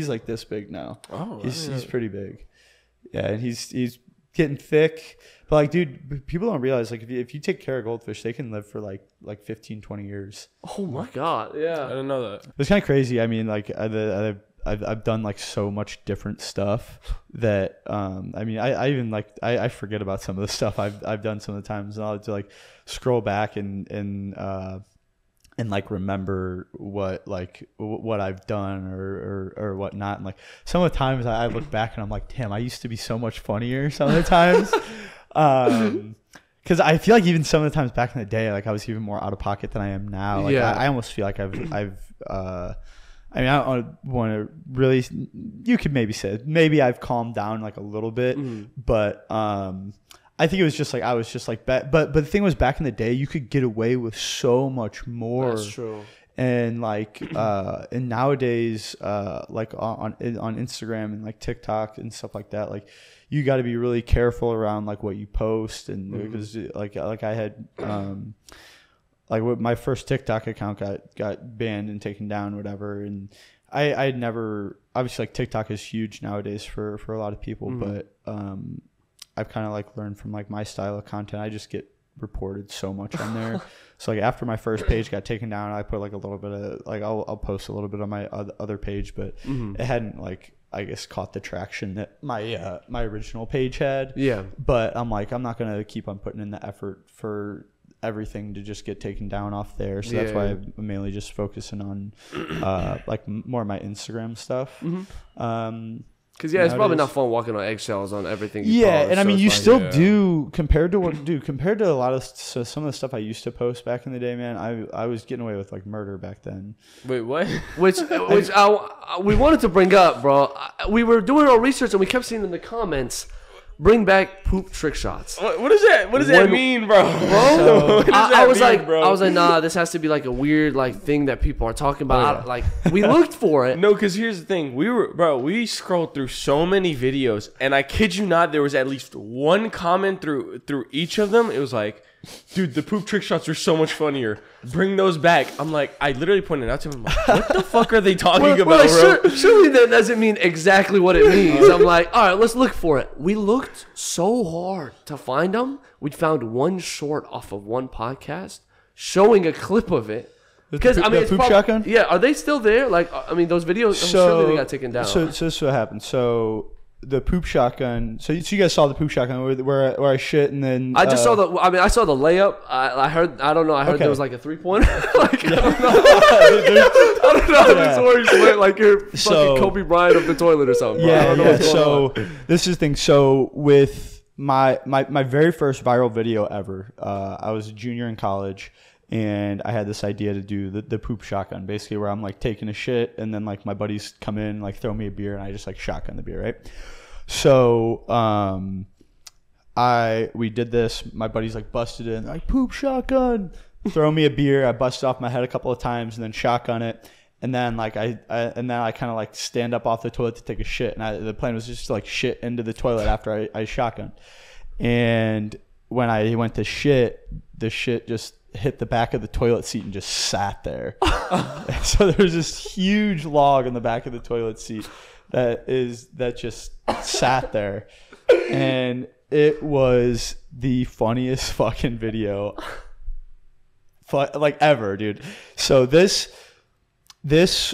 like this big now. Oh, he's pretty big. Yeah, and he's getting thick. But like, dude, people don't realize like if you take care of goldfish, they can live for like 15, 20 years. Oh my god, yeah. I didn't know that. It's kind of crazy. I mean, like I've done like so much different stuff that I mean I even like I forget about some of the stuff I've done some of the times, and I'll have to like scroll back and like remember what I've done or whatnot. And like some of the times I look back and I'm like, damn, I used to be so much funnier some of the times. Because I feel like even some of the times back in the day, like I was even more out of pocket than I am now. Like I almost feel like I've I mean, I don't want to really. You could maybe say maybe I've calmed down like a little bit, but I think it was just like I was just like but the thing was, back in the day you could get away with so much more. That's true. And like and nowadays like on Instagram and like TikTok and stuff like that, like you got to be really careful around like what you post, and because like I had like my first TikTok account got banned and taken down, whatever, and I had never, obviously like TikTok is huge nowadays for a lot of people, but I've kind of like learned from like my style of content, I just get reported so much on there. So like after my first page got taken down, I put like a little bit of like I'll post a little bit on my other page, but it hadn't like I guess caught the traction that my my original page had. Yeah. But I'm like, I'm not gonna keep on putting in the effort for everything to just get taken down off there. So that's why I'm mainly just focusing on like more of my Instagram stuff. Because it's probably not fun walking on eggshells on everything. And I mean, you still do compared to a lot of some of the stuff I used to post back in the day, man. I was getting away with like murder back then. Wait, what? Which we wanted to bring up, bro. We were doing our research and we kept seeing in the comments, bring back poop trick shots. What is that? What does that mean, bro? I was like, nah, this has to be like a weird like thing that people are talking about. Like we looked for it. No, because here's the thing. We scrolled through so many videos, and I kid you not, there was at least one comment through each of them. It was like, dude, the poop trick shots are so much funnier. Bring those back. I'm like, I literally pointed out to him, like, what the fuck are they talking about, like, bro? Surely that doesn't mean exactly what it means. I'm like, all right, let's look for it. We looked so hard to find them. We found one short off of one podcast showing a clip of it. Because I mean, the poop shotgun. Yeah, are they still there? Like, I mean, those videos. I'm sure they got taken down. So this is what happened. So the poop shotgun. So you guys saw the poop shotgun where I shit and then I just saw the. I mean, I saw the layup. I heard. I don't know. I heard there was like a 3-pointer. Like I don't know. I don't know how this works. Went like you're fucking Kobe Bryant of the toilet or something. Yeah. So this is the thing. So with my very first viral video ever, I was a junior in college. And I had this idea to do the poop shotgun, basically where I'm like taking a shit and then like my buddies come in, like throw me a beer and I just like shotgun the beer, right? So we did this. My buddies like busted in, like poop shotgun, throw me a beer. I busted off my head a couple of times and then shotgun it. And then like I kind of like stand up off the toilet to take a shit, and the plan was just to like shit into the toilet after I shotgunned. And when I went to shit, the shit just hit the back of the toilet seat and just sat there. So there's this huge log on the back of the toilet seat that just sat there, and it was the funniest fucking video like ever, dude. So this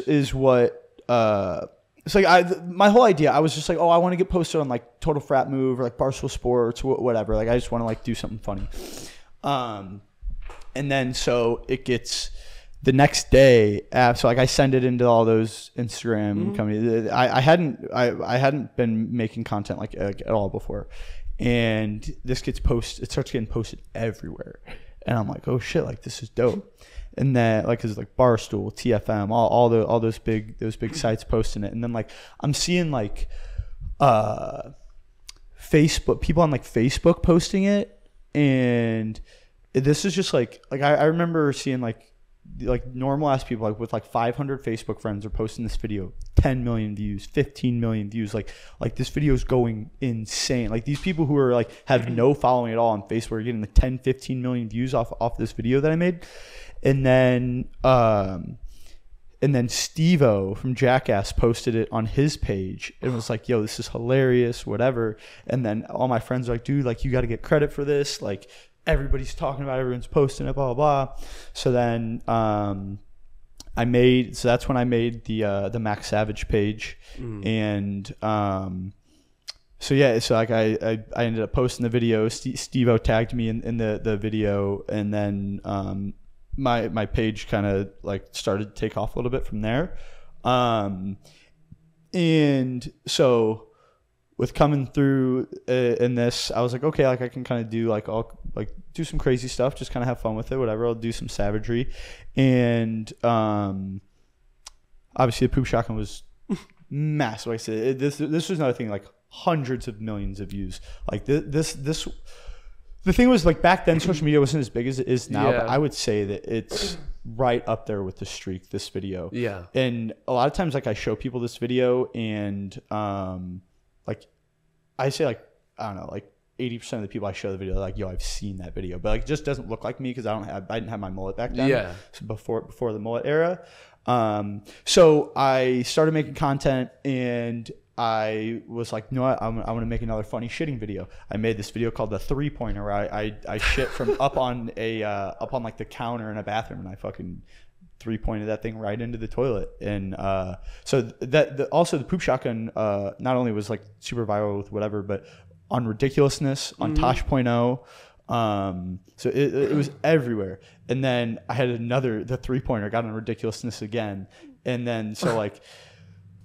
is what it's like. My whole idea, I was just like, oh, I want to get posted on like Total Frat Move or like Barstool Sports, whatever. Like I just want to like do something funny. And then so it gets the next day. So like I send it into all those Instagram companies. I hadn't been making content like at all before, and this gets posted. It starts getting posted everywhere, and I'm like, oh shit, like this is dope. And then like cause like Barstool, TFM, all those big sites posting it, and then like I'm seeing like Facebook, people on like Facebook posting it, and this is just like I remember seeing like normal ass people like with like 500 Facebook friends are posting this video, 10 million views, 15 million views. Like this video is going insane. Like these people who are like have no following at all on Facebook are getting like 10, 15 million views off this video that I made. And then Steve-O from Jackass posted it on his page. It was like, yo, this is hilarious, whatever. And then all my friends are like, dude, like you got to get credit for this. Like everybody's talking about it, everyone's posting it, blah, blah, blah. So then that's when I made the Max Savage page. And so yeah, so like I ended up posting the video. Steve-O tagged me in the video, and then my page kind of like started to take off a little bit from there. And so with coming through in this, I was like, okay, like I can kind of do like all like do some crazy stuff, just kind of have fun with it, whatever. I'll do some savagery. And obviously the poop shotgun was massive. Like I said, this was another thing, like hundreds of millions of views. Like this the thing was, like, back then social media wasn't as big as it is now, but I would say that it's right up there with the streak, this video. Yeah. And a lot of times, like, I show people this video, and like I say, like, I don't know, like 80% of the people I show the video, they're like, yo, I've seen that video, but like it just doesn't look like me because I didn't have my mullet back then. Yeah. So before the mullet era. So I started making content, and I was like, you know what, I want to make another funny shitting video. I made this video called the 3-pointer, where I shit from up on like the counter in a bathroom, and I fucking 3-pointed that thing right into the toilet. And so also the poop shotgun not only was like super viral with whatever, but on Ridiculousness, on Tosh.0. So it was everywhere. And then I had the 3-pointer, got on Ridiculousness again. And then so like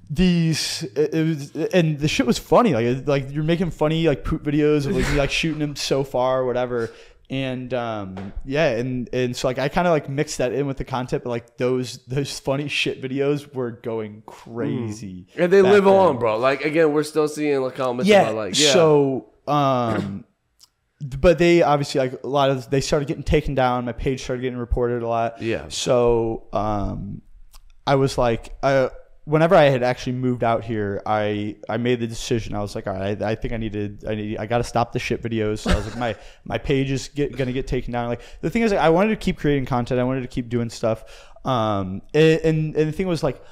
it was, and the shit was funny. Like you're making funny like poop videos of like you like shooting them so far or whatever. And and so like I kind of like mixed that in with the content, but like those funny shit videos were going crazy. And they live on, bro. Like again, we're still seeing like comments about like so but they obviously like they started getting taken down. My page started getting reported a lot. Yeah. So I was like whenever I had actually moved out here, I made the decision. I was like, all right, I think I got to stop the shit videos. So I was like, my page is gonna get taken down. Like the thing is, like, I wanted to keep creating content. I wanted to keep doing stuff. And the thing was, like,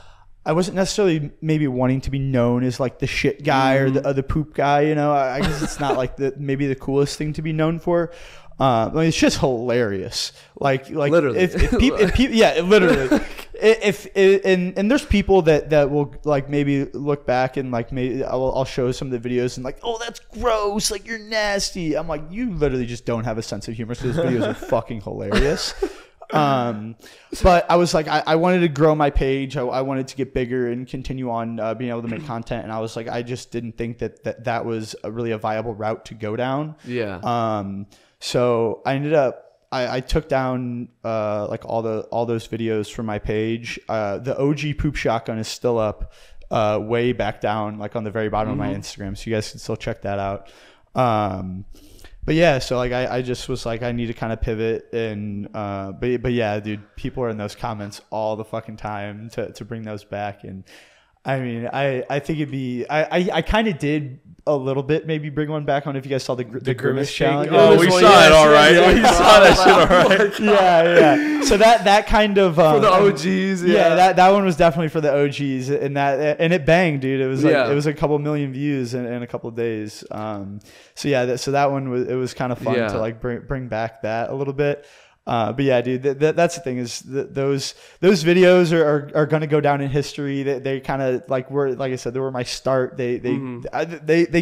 I wasn't necessarily maybe wanting to be known as like the shit guy or the poop guy. You know, I guess it's not like maybe the coolest thing to be known for. I mean, it's just hilarious. Like literally, if people, yeah, literally. And there's people that will like maybe look back and like maybe I'll show some of the videos and like, oh, that's gross, like you're nasty. I'm like, you literally just don't have a sense of humor. So those videos are fucking hilarious. But I was like, I wanted to grow my page. I wanted to get bigger and continue on being able to make content. And I was like, I just didn't think that was really a viable route to go down. Yeah. So I ended up. I took down like all those videos from my page. The OG poop shotgun is still up, way back down, like on the very bottom of my Instagram. So you guys can still check that out. but yeah, so like I just was like, I need to kind of pivot, and but yeah, dude, people are in those comments all the fucking time to bring those back. And I mean, I think it'd be, I kind of did a little bit maybe bring one back on if you guys saw the Grimace challenge. Oh, we saw it all right. We saw that shit all right. Yeah. So that kind of for the OGs. Yeah, that one was definitely for the OGs, and it banged, dude. It was like it was a couple million views in a couple of days. So yeah, so that one was kind of fun to like bring back that a little bit. But yeah, dude, that's the thing is those videos are going to go down in history. They kind of like were, like I said, they were my start. They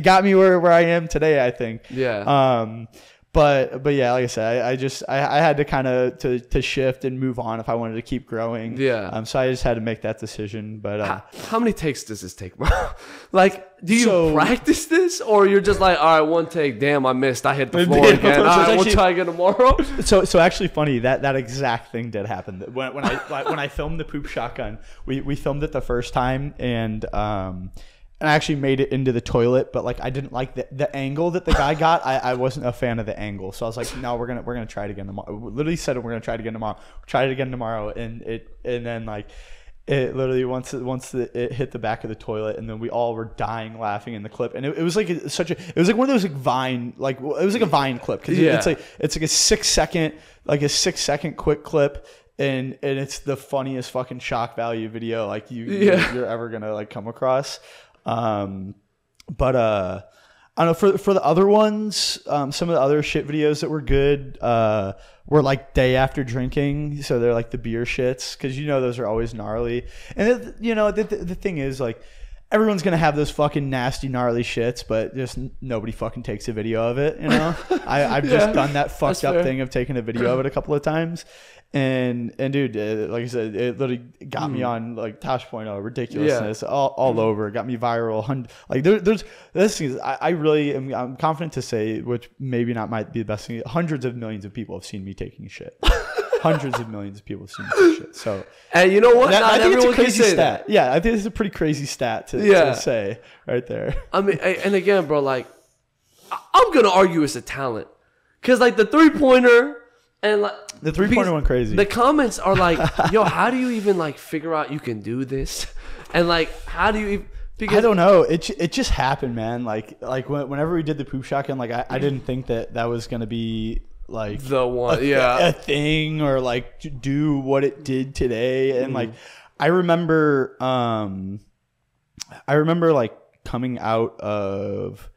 got me where I am today, I think. Yeah. But yeah, like I said, I had to kind of to shift and move on if I wanted to keep growing. Yeah. So I just had to make that decision. But how many takes does this take, bro? Like, do you practice this, or you're just like, all right, one take, damn, I missed, I hit the floor again. All right, we'll try again tomorrow. So actually, funny that exact thing did happen. When I filmed the poop shotgun, we filmed it the first time, and I actually made it into the toilet, but like I didn't like the angle that the guy got. I wasn't a fan of the angle, so I was like, no, we're gonna try it again tomorrow. We literally said we're gonna try it again tomorrow. Tried it again tomorrow, and then like it literally once it hit the back of the toilet, and then we all were dying laughing in the clip, and it was like it was like one of those like Vine, like it was like a Vine clip, because it's like a 6 second quick clip. And it's the funniest fucking shock value video like you're ever gonna like come across. But I don't know, for the other ones, some of the other shit videos that were good were like day after drinking, so they're like the beer shits, because those are always gnarly. And the thing is, like, everyone's gonna have those fucking nasty gnarly shits, but just nobody fucking takes a video of it. I've just done that fucked up thing of taking a video of it a couple of times. And dude, like I said, it literally got me on like Tosh.0 ridiculousness all over. It got me viral. Like there's this thing is, I really I'm confident to say, which maybe not might be the best thing, hundreds of millions of people have seen me taking a shit. Hundreds of millions of people have seen me take shit. So, and you know what? I think it's a crazy stat. Yeah, I think it's a pretty crazy stat to say right there. I mean, and again, bro, like I'm gonna argue it's a talent, because like the 3-pointer. And like the 3-pointer went crazy. The comments are like, yo, how do you even like figure out you can do this? And like, how do you even, because I don't know. It just happened, man. Like whenever we did the poop shotgun, like I didn't think that was gonna be like the one, a thing, or like to do what it did today. And like I remember like coming out of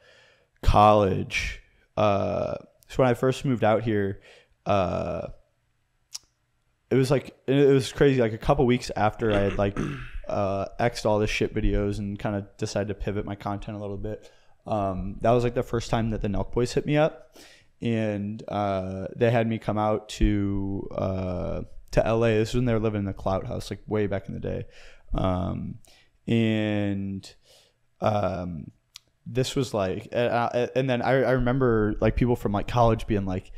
college. So when I first moved out here, it was crazy. Like a couple weeks after I had like X'd all the shit videos and kind of decided to pivot my content a little bit. That was like the first time that the Nelk boys hit me up, and they had me come out to LA. This was when they were living in the Clout House, like way back in the day. This was like, and then I remember like people from like college being like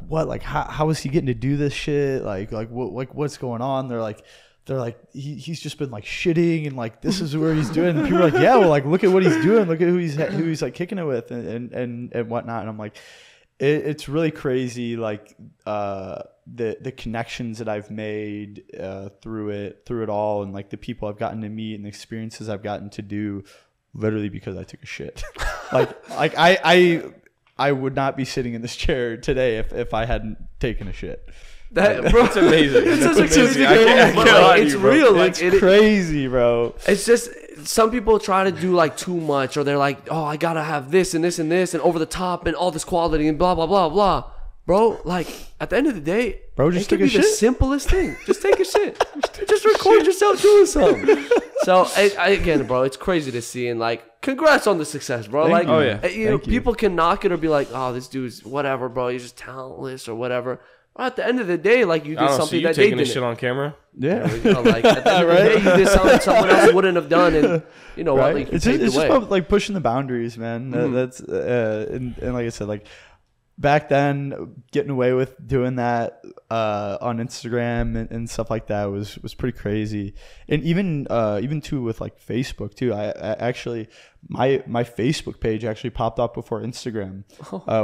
what, like how is he getting to do this shit? Like what's going on? They're like he's just been like shitting, and like this is where he's doing. And people are like, yeah, well, like look at what he's doing. Look at who he's like kicking it with, and whatnot. And I'm like, it's really crazy. Like the connections that I've made through it all, and like the people I've gotten to meet and the experiences I've gotten to do, literally because I took a shit. like I would not be sitting in this chair today if I hadn't taken a shit. That, bro, it's amazing. It's such a crazy it's real. Like, it's crazy, bro. It's just some people try to do like too much, or they're like, oh, I gotta have this and this and this and over the top and all this quality and blah blah blah blah. Bro, like at the end of the day, bro, just it could take a be shit. The simplest thing. Just take a shit. Just record yourself doing something. So again, bro, it's crazy to see, and like, congrats on the success, bro. Thank like, you. You. People can knock it or be like, oh, this dude's whatever, bro. He's just talentless or whatever. But at the end of the day, like you did something that they didn't. Taking this shit on camera. Yeah. Like at the end of the day, you did something someone else wouldn't have done, and you know what? Like, it's just about like pushing the boundaries, man. That's and like I said, like back then, getting away with doing that, on Instagram and stuff like that was pretty crazy. And even too with like Facebook too. I actually my Facebook page actually popped up before Instagram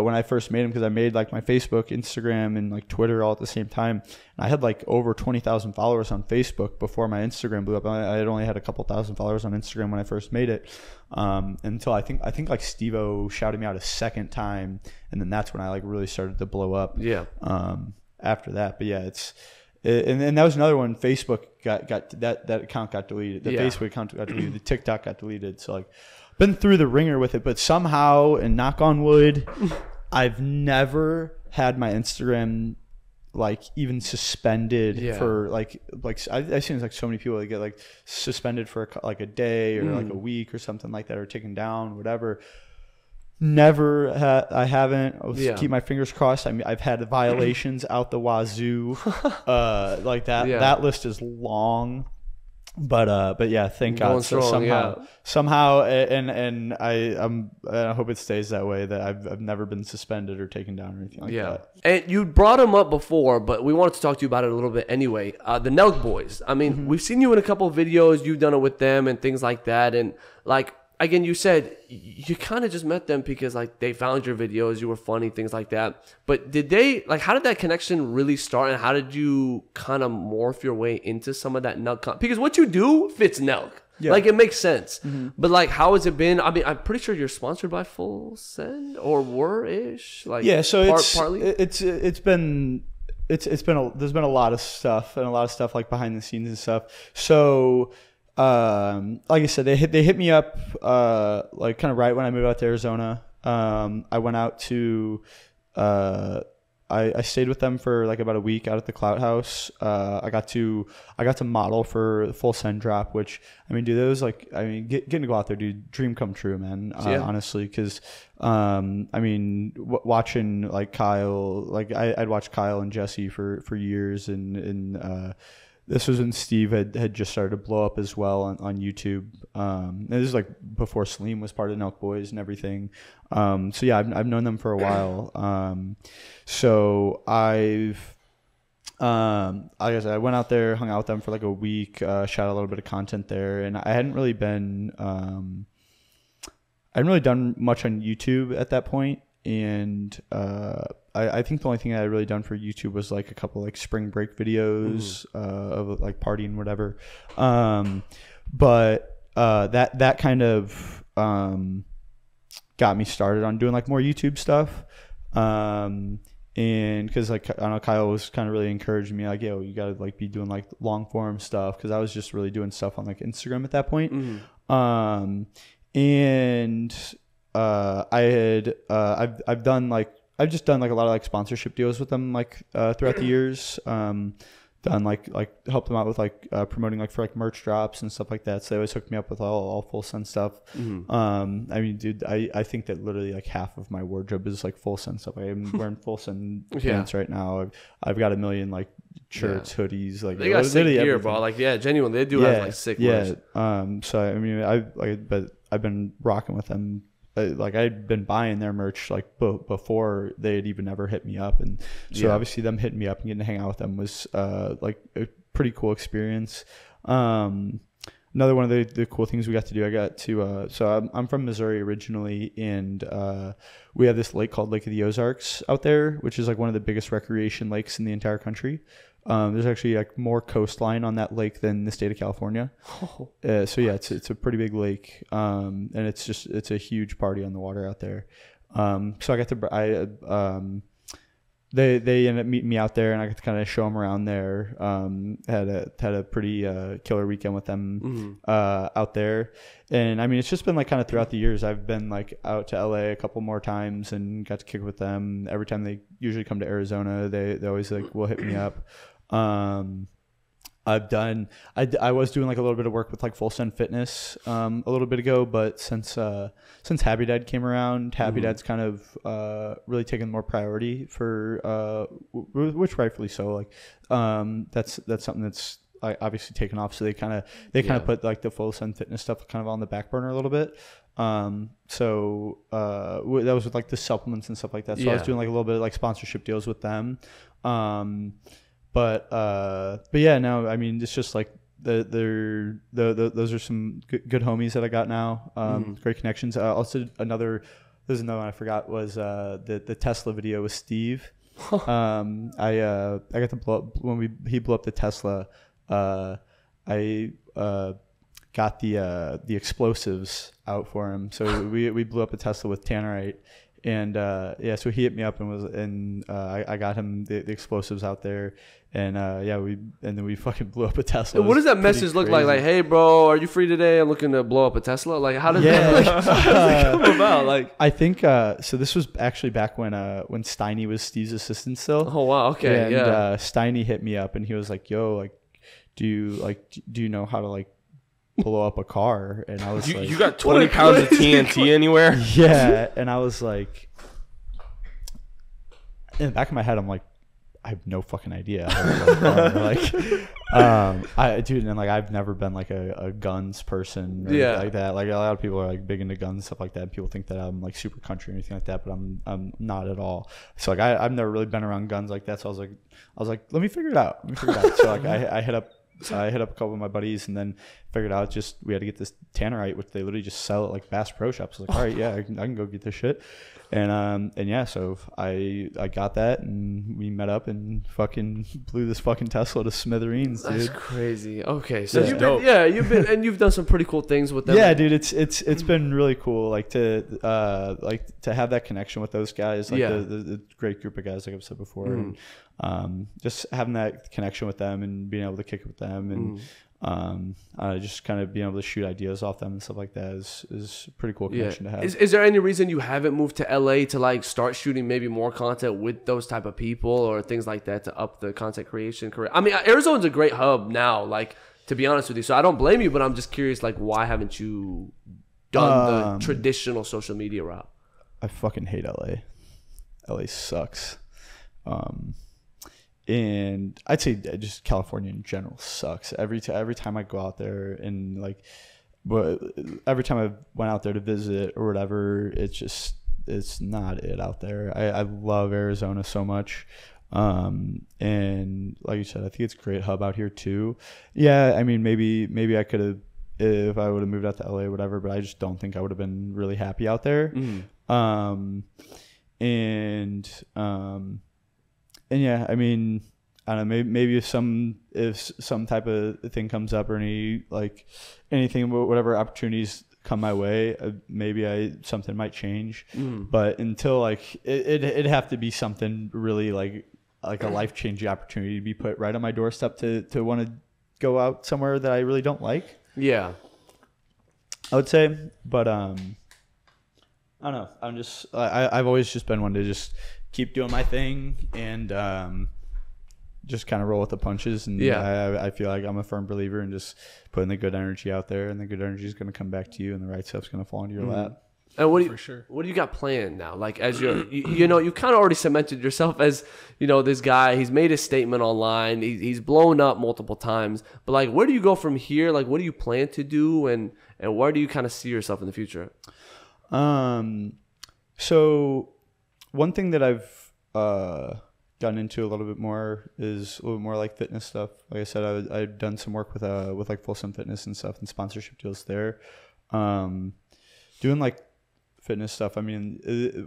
when I first made them, because I made like my Facebook, Instagram, and like Twitter all at the same time. And I had like over 20,000 followers on Facebook before my Instagram blew up. I had only had a couple thousand followers on Instagram when I first made it, until I think like Steve-O shouted me out a second time, and then that's when I like really started to blow up. Yeah. After that, but yeah, and that was another one. Facebook got that account got deleted. The Facebook account got deleted. The TikTok got deleted. So like, been through the ringer with it, but somehow, and knock on wood, I've never had my Instagram like even suspended for like I've seen like so many people that get like suspended for like a day or like a week or something like that, or taken down, whatever. I haven't. I'll keep my fingers crossed. I mean, I've had violations out the wazoo. Like that. Yeah. That list is long. But yeah, thank God. So somehow, and I hope it stays that way, that I've never been suspended or taken down or anything like that. And you brought them up before, but we wanted to talk to you about it a little bit anyway. The Nelk boys. I mean, we've seen you in a couple of videos. You've done it with them and things like that. And like, again, you said you kind of just met them because like they found your videos, you were funny, things like that. But did they like, how did that connection really start, and how did you kind of morph your way into some of that Nelk because what you do fits Nelk. Yeah. Like it makes sense. But like, how has it been? I mean, I'm pretty sure you're sponsored by Full Send, or were-ish. Like, yeah, so partly? There's been a lot of stuff, and a lot of stuff like behind the scenes and stuff. So like I said, they hit me up like kind of right when I moved out to Arizona. I went out to I stayed with them for like about a week out at the Clout House. I got to model for the Full Send drop, which, I mean, dude, those like, I mean, getting to go out there, dude, dream come true, man. Honestly, because I mean, watching like Kyle, like I'd watched Kyle and Jesse for years, and this was when Steve had just started to blow up as well on YouTube. And this is like before Salim was part of Nelk Boys and everything. So yeah, I've known them for a while. So like I said, I went out there, hung out with them for like a week, shot a little bit of content there, and I hadn't really done much on YouTube at that point. And I think the only thing I had really done for YouTube was like a couple like spring break videos of like partying, whatever. But that kind of got me started on doing like more YouTube stuff. And because like I don't know, Kyle was kind of really encouraging me, like, yo, you gotta like be doing like long form stuff, because I was just really doing stuff on like Instagram at that point. And I've just done like a lot of like sponsorship deals with them like throughout the years. Done like helped them out with like promoting like for like merch drops and stuff like that. So they always hooked me up with all Full Send stuff. I mean, dude, I think that literally like half of my wardrobe is like Full Send stuff. I'm wearing Full Send pants right now. I've got a million like shirts, hoodies, like they got sick gear, bro. Like genuinely, they do have like sick merch. So I mean, but I've been rocking with them. Like I'd been buying their merch like before they had even ever hit me up, and so obviously them hitting me up and getting to hang out with them was like a pretty cool experience. Another one of the cool things we got to do, I got to so I'm from Missouri originally, and we have this lake called Lake of the Ozarks out there, which is like one of the biggest recreation lakes in the entire country. There's actually like more coastline on that lake than the state of California. So yeah, it's a pretty big lake, and it's a huge party on the water out there. So I got to they ended up meeting me out there, and I got to kind of show them around there. Had a pretty killer weekend with them out there. And I mean, it's just been like kind of throughout the years, I've been like out to LA a couple more times and got to kick with them. Every time they usually come to Arizona, they always like will hit me up. I was doing like a little bit of work with like Full Send Fitness a little bit ago, but since Happy Dad came around, Happy Dad's kind of really taken more priority for which rightfully so. Like that's something that's like obviously taken off, so they kind of put like the full send fitness stuff kind of on the back burner a little bit. So that was with like the supplements and stuff like that. So I was doing like a little bit of like sponsorship deals with them. But yeah, no, I mean, it's just like those are some good homies that I got now. Great connections. Also there's another one I forgot was the Tesla video with Steve. I got to blow up when he blew up the Tesla. I got the explosives out for him. So we blew up a Tesla with tannerite. And so he hit me up and I got him the explosives out there, and then we fucking blew up a Tesla. What does that message look like? Like, hey, bro, are you free today? I'm looking to blow up a Tesla. Like, how does that come about? Like, I think so. This was actually back when Steiny was Steve's assistant still. Oh wow, okay, and Steiny hit me up and he was like, "Yo, like, do you know how to like blow up a car?" And I was like, "You got 20 pounds of TNT anywhere?" Yeah, and I was like, in the back of my head, I'm like, I have no fucking idea. I've never been like a guns person or like that. Like a lot of people are like big into guns and stuff like that. And people think that I'm like super country or anything like that, but I'm not at all. So like I've never really been around guns like that. So I was like, let me figure it out. So like I hit up a couple of my buddies and then figured out we had to get this tannerite, which they literally just sell at like Bass Pro Shops. I was like, all right, yeah, I can go get this shit. And yeah, so I got that and we met up and fucking blew this fucking Tesla to smithereens, dude. That's crazy. Okay, so you've done some pretty cool things with them. Yeah, dude, it's been really cool, like to have that connection with those guys, like the great group of guys, like I've said before, and just having that connection with them and being able to kick it with them and just kind of being able to shoot ideas off them and stuff like that is a pretty cool connection to have. Is there any reason you haven't moved to LA to like start shooting maybe more content with those type of people or things like that to up the content creation career? I mean, Arizona's a great hub now, like, to be honest with you. So I don't blame you, but I'm just curious, like, why haven't you done the traditional social media route? I fucking hate LA. LA sucks. And I'd say just California in general sucks. Every time I go out there and like, but every time I went out there to visit or whatever, it's not it out there. I love Arizona so much. And like you said, I think it's a great hub out here too. Yeah, I mean, maybe I could have, if I would have moved out to LA or whatever, but I just don't think I would have been really happy out there. And yeah, I mean, I don't know, maybe if some type of thing comes up or anything, whatever opportunities come my way, maybe something might change. But until like it'd have to be something really like a life-changing opportunity to be put right on my doorstep to want to go out somewhere that I really don't like. Yeah, I would say, but I don't know. I've always just been one to just keep doing my thing and just kind of roll with the punches. And I feel like I'm a firm believer in just putting the good energy out there, and the good energy is going to come back to you, and the right stuff's going to fall into your lap. And what do you got planned now? Like, as you kind of already cemented yourself as, this guy. He's made a statement online. He's blown up multiple times. But like, where do you go from here? Like, what do you plan to do, and where do you kind of see yourself in the future? So one thing that I've gotten into a little bit more is a little bit more like fitness stuff. Like I said, I've done some work with like Full Sun Fitness and stuff and sponsorship deals there. Doing like fitness stuff. I mean,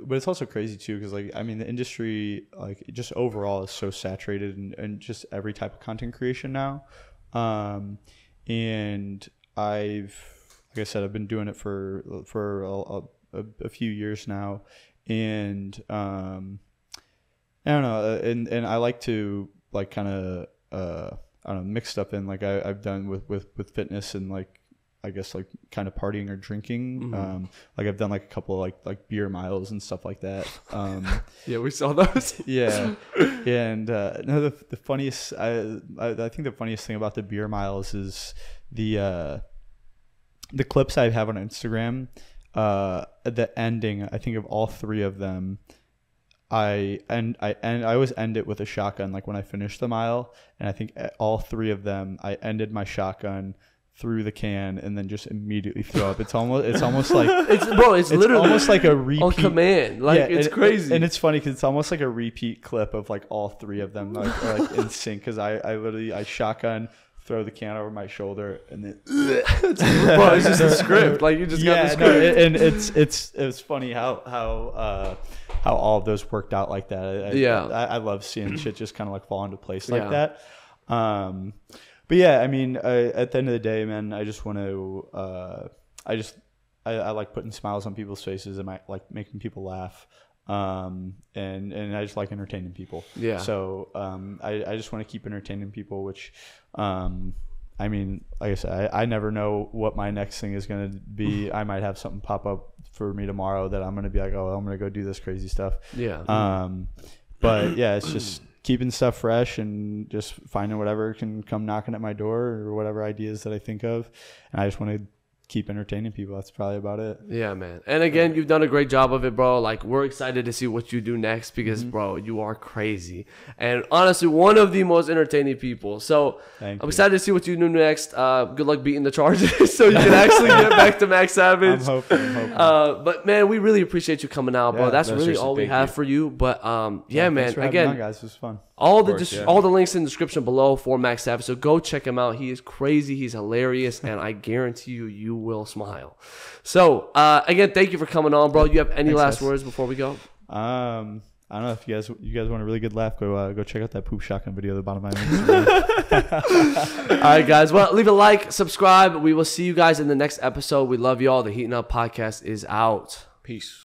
but it's also crazy too, because like, I mean, the industry, like, just overall is so saturated and just every type of content creation now. And like I said, I've been doing it for a few years now. And I don't know, and I like to like kind of I don't know, mix stuff in, like I've done with fitness and like, I guess like kind of partying or drinking. Like I've done like a couple of like beer miles and stuff like that. Yeah, we saw those. Yeah. And no, the funniest, I think the funniest thing about the beer miles is the clips I have on Instagram. At the ending, I think of all three of them, I always end it with a shotgun. Like when I finish the mile, and I think all 3 of them, I ended my shotgun through the can and then just immediately throw up. It's almost like it's literally almost like a repeat on command. Like it's crazy, and it's funny because it's almost like a repeat clip of like all 3 of them like, are like in sync. Because I shotgun, throw the can over my shoulder, and then bro, it's just a script. Like you just got the script. And it's funny how all of those worked out like that. I love seeing shit just kind of like fall into place like that. But yeah, I mean, at the end of the day, man, I just want to, I like putting smiles on people's faces, and I like making people laugh. And I just like entertaining people. Yeah. So, I just want to keep entertaining people, which, I mean, like I said, I never know what my next thing is going to be. I might have something pop up for me tomorrow that I'm going to be like, oh, I'm going to go do this crazy stuff. Yeah. But yeah, it's just keeping stuff fresh and just finding whatever can come knocking at my door or whatever ideas that I think of. And I just want to keep entertaining people. That's probably about it. Yeah, man. And again, you've done a great job of it, bro. Like, we're excited to see what you do next because, bro, you are crazy. And honestly, one of the most entertaining people. So I'm excited to see what you do next. Good luck beating the Chargers so you can actually get back to Max Savage. I'm hoping. But, man, we really appreciate you coming out, bro. That's really all we have for you. But, yeah, man. Again, on, guys. It was fun. All the links in the description below for Max Savage. So go check him out. He is crazy. He's hilarious. And I guarantee you will smile. So, again, thank you for coming on, bro. You have any last words before we go? I don't know if you guys want a really good laugh. Go check out that poop shotgun video at the bottom of my Instagram. All right, guys. Well, leave a like, subscribe. We will see you guys in the next episode. We love you all. The Heatin' Up podcast is out. Peace.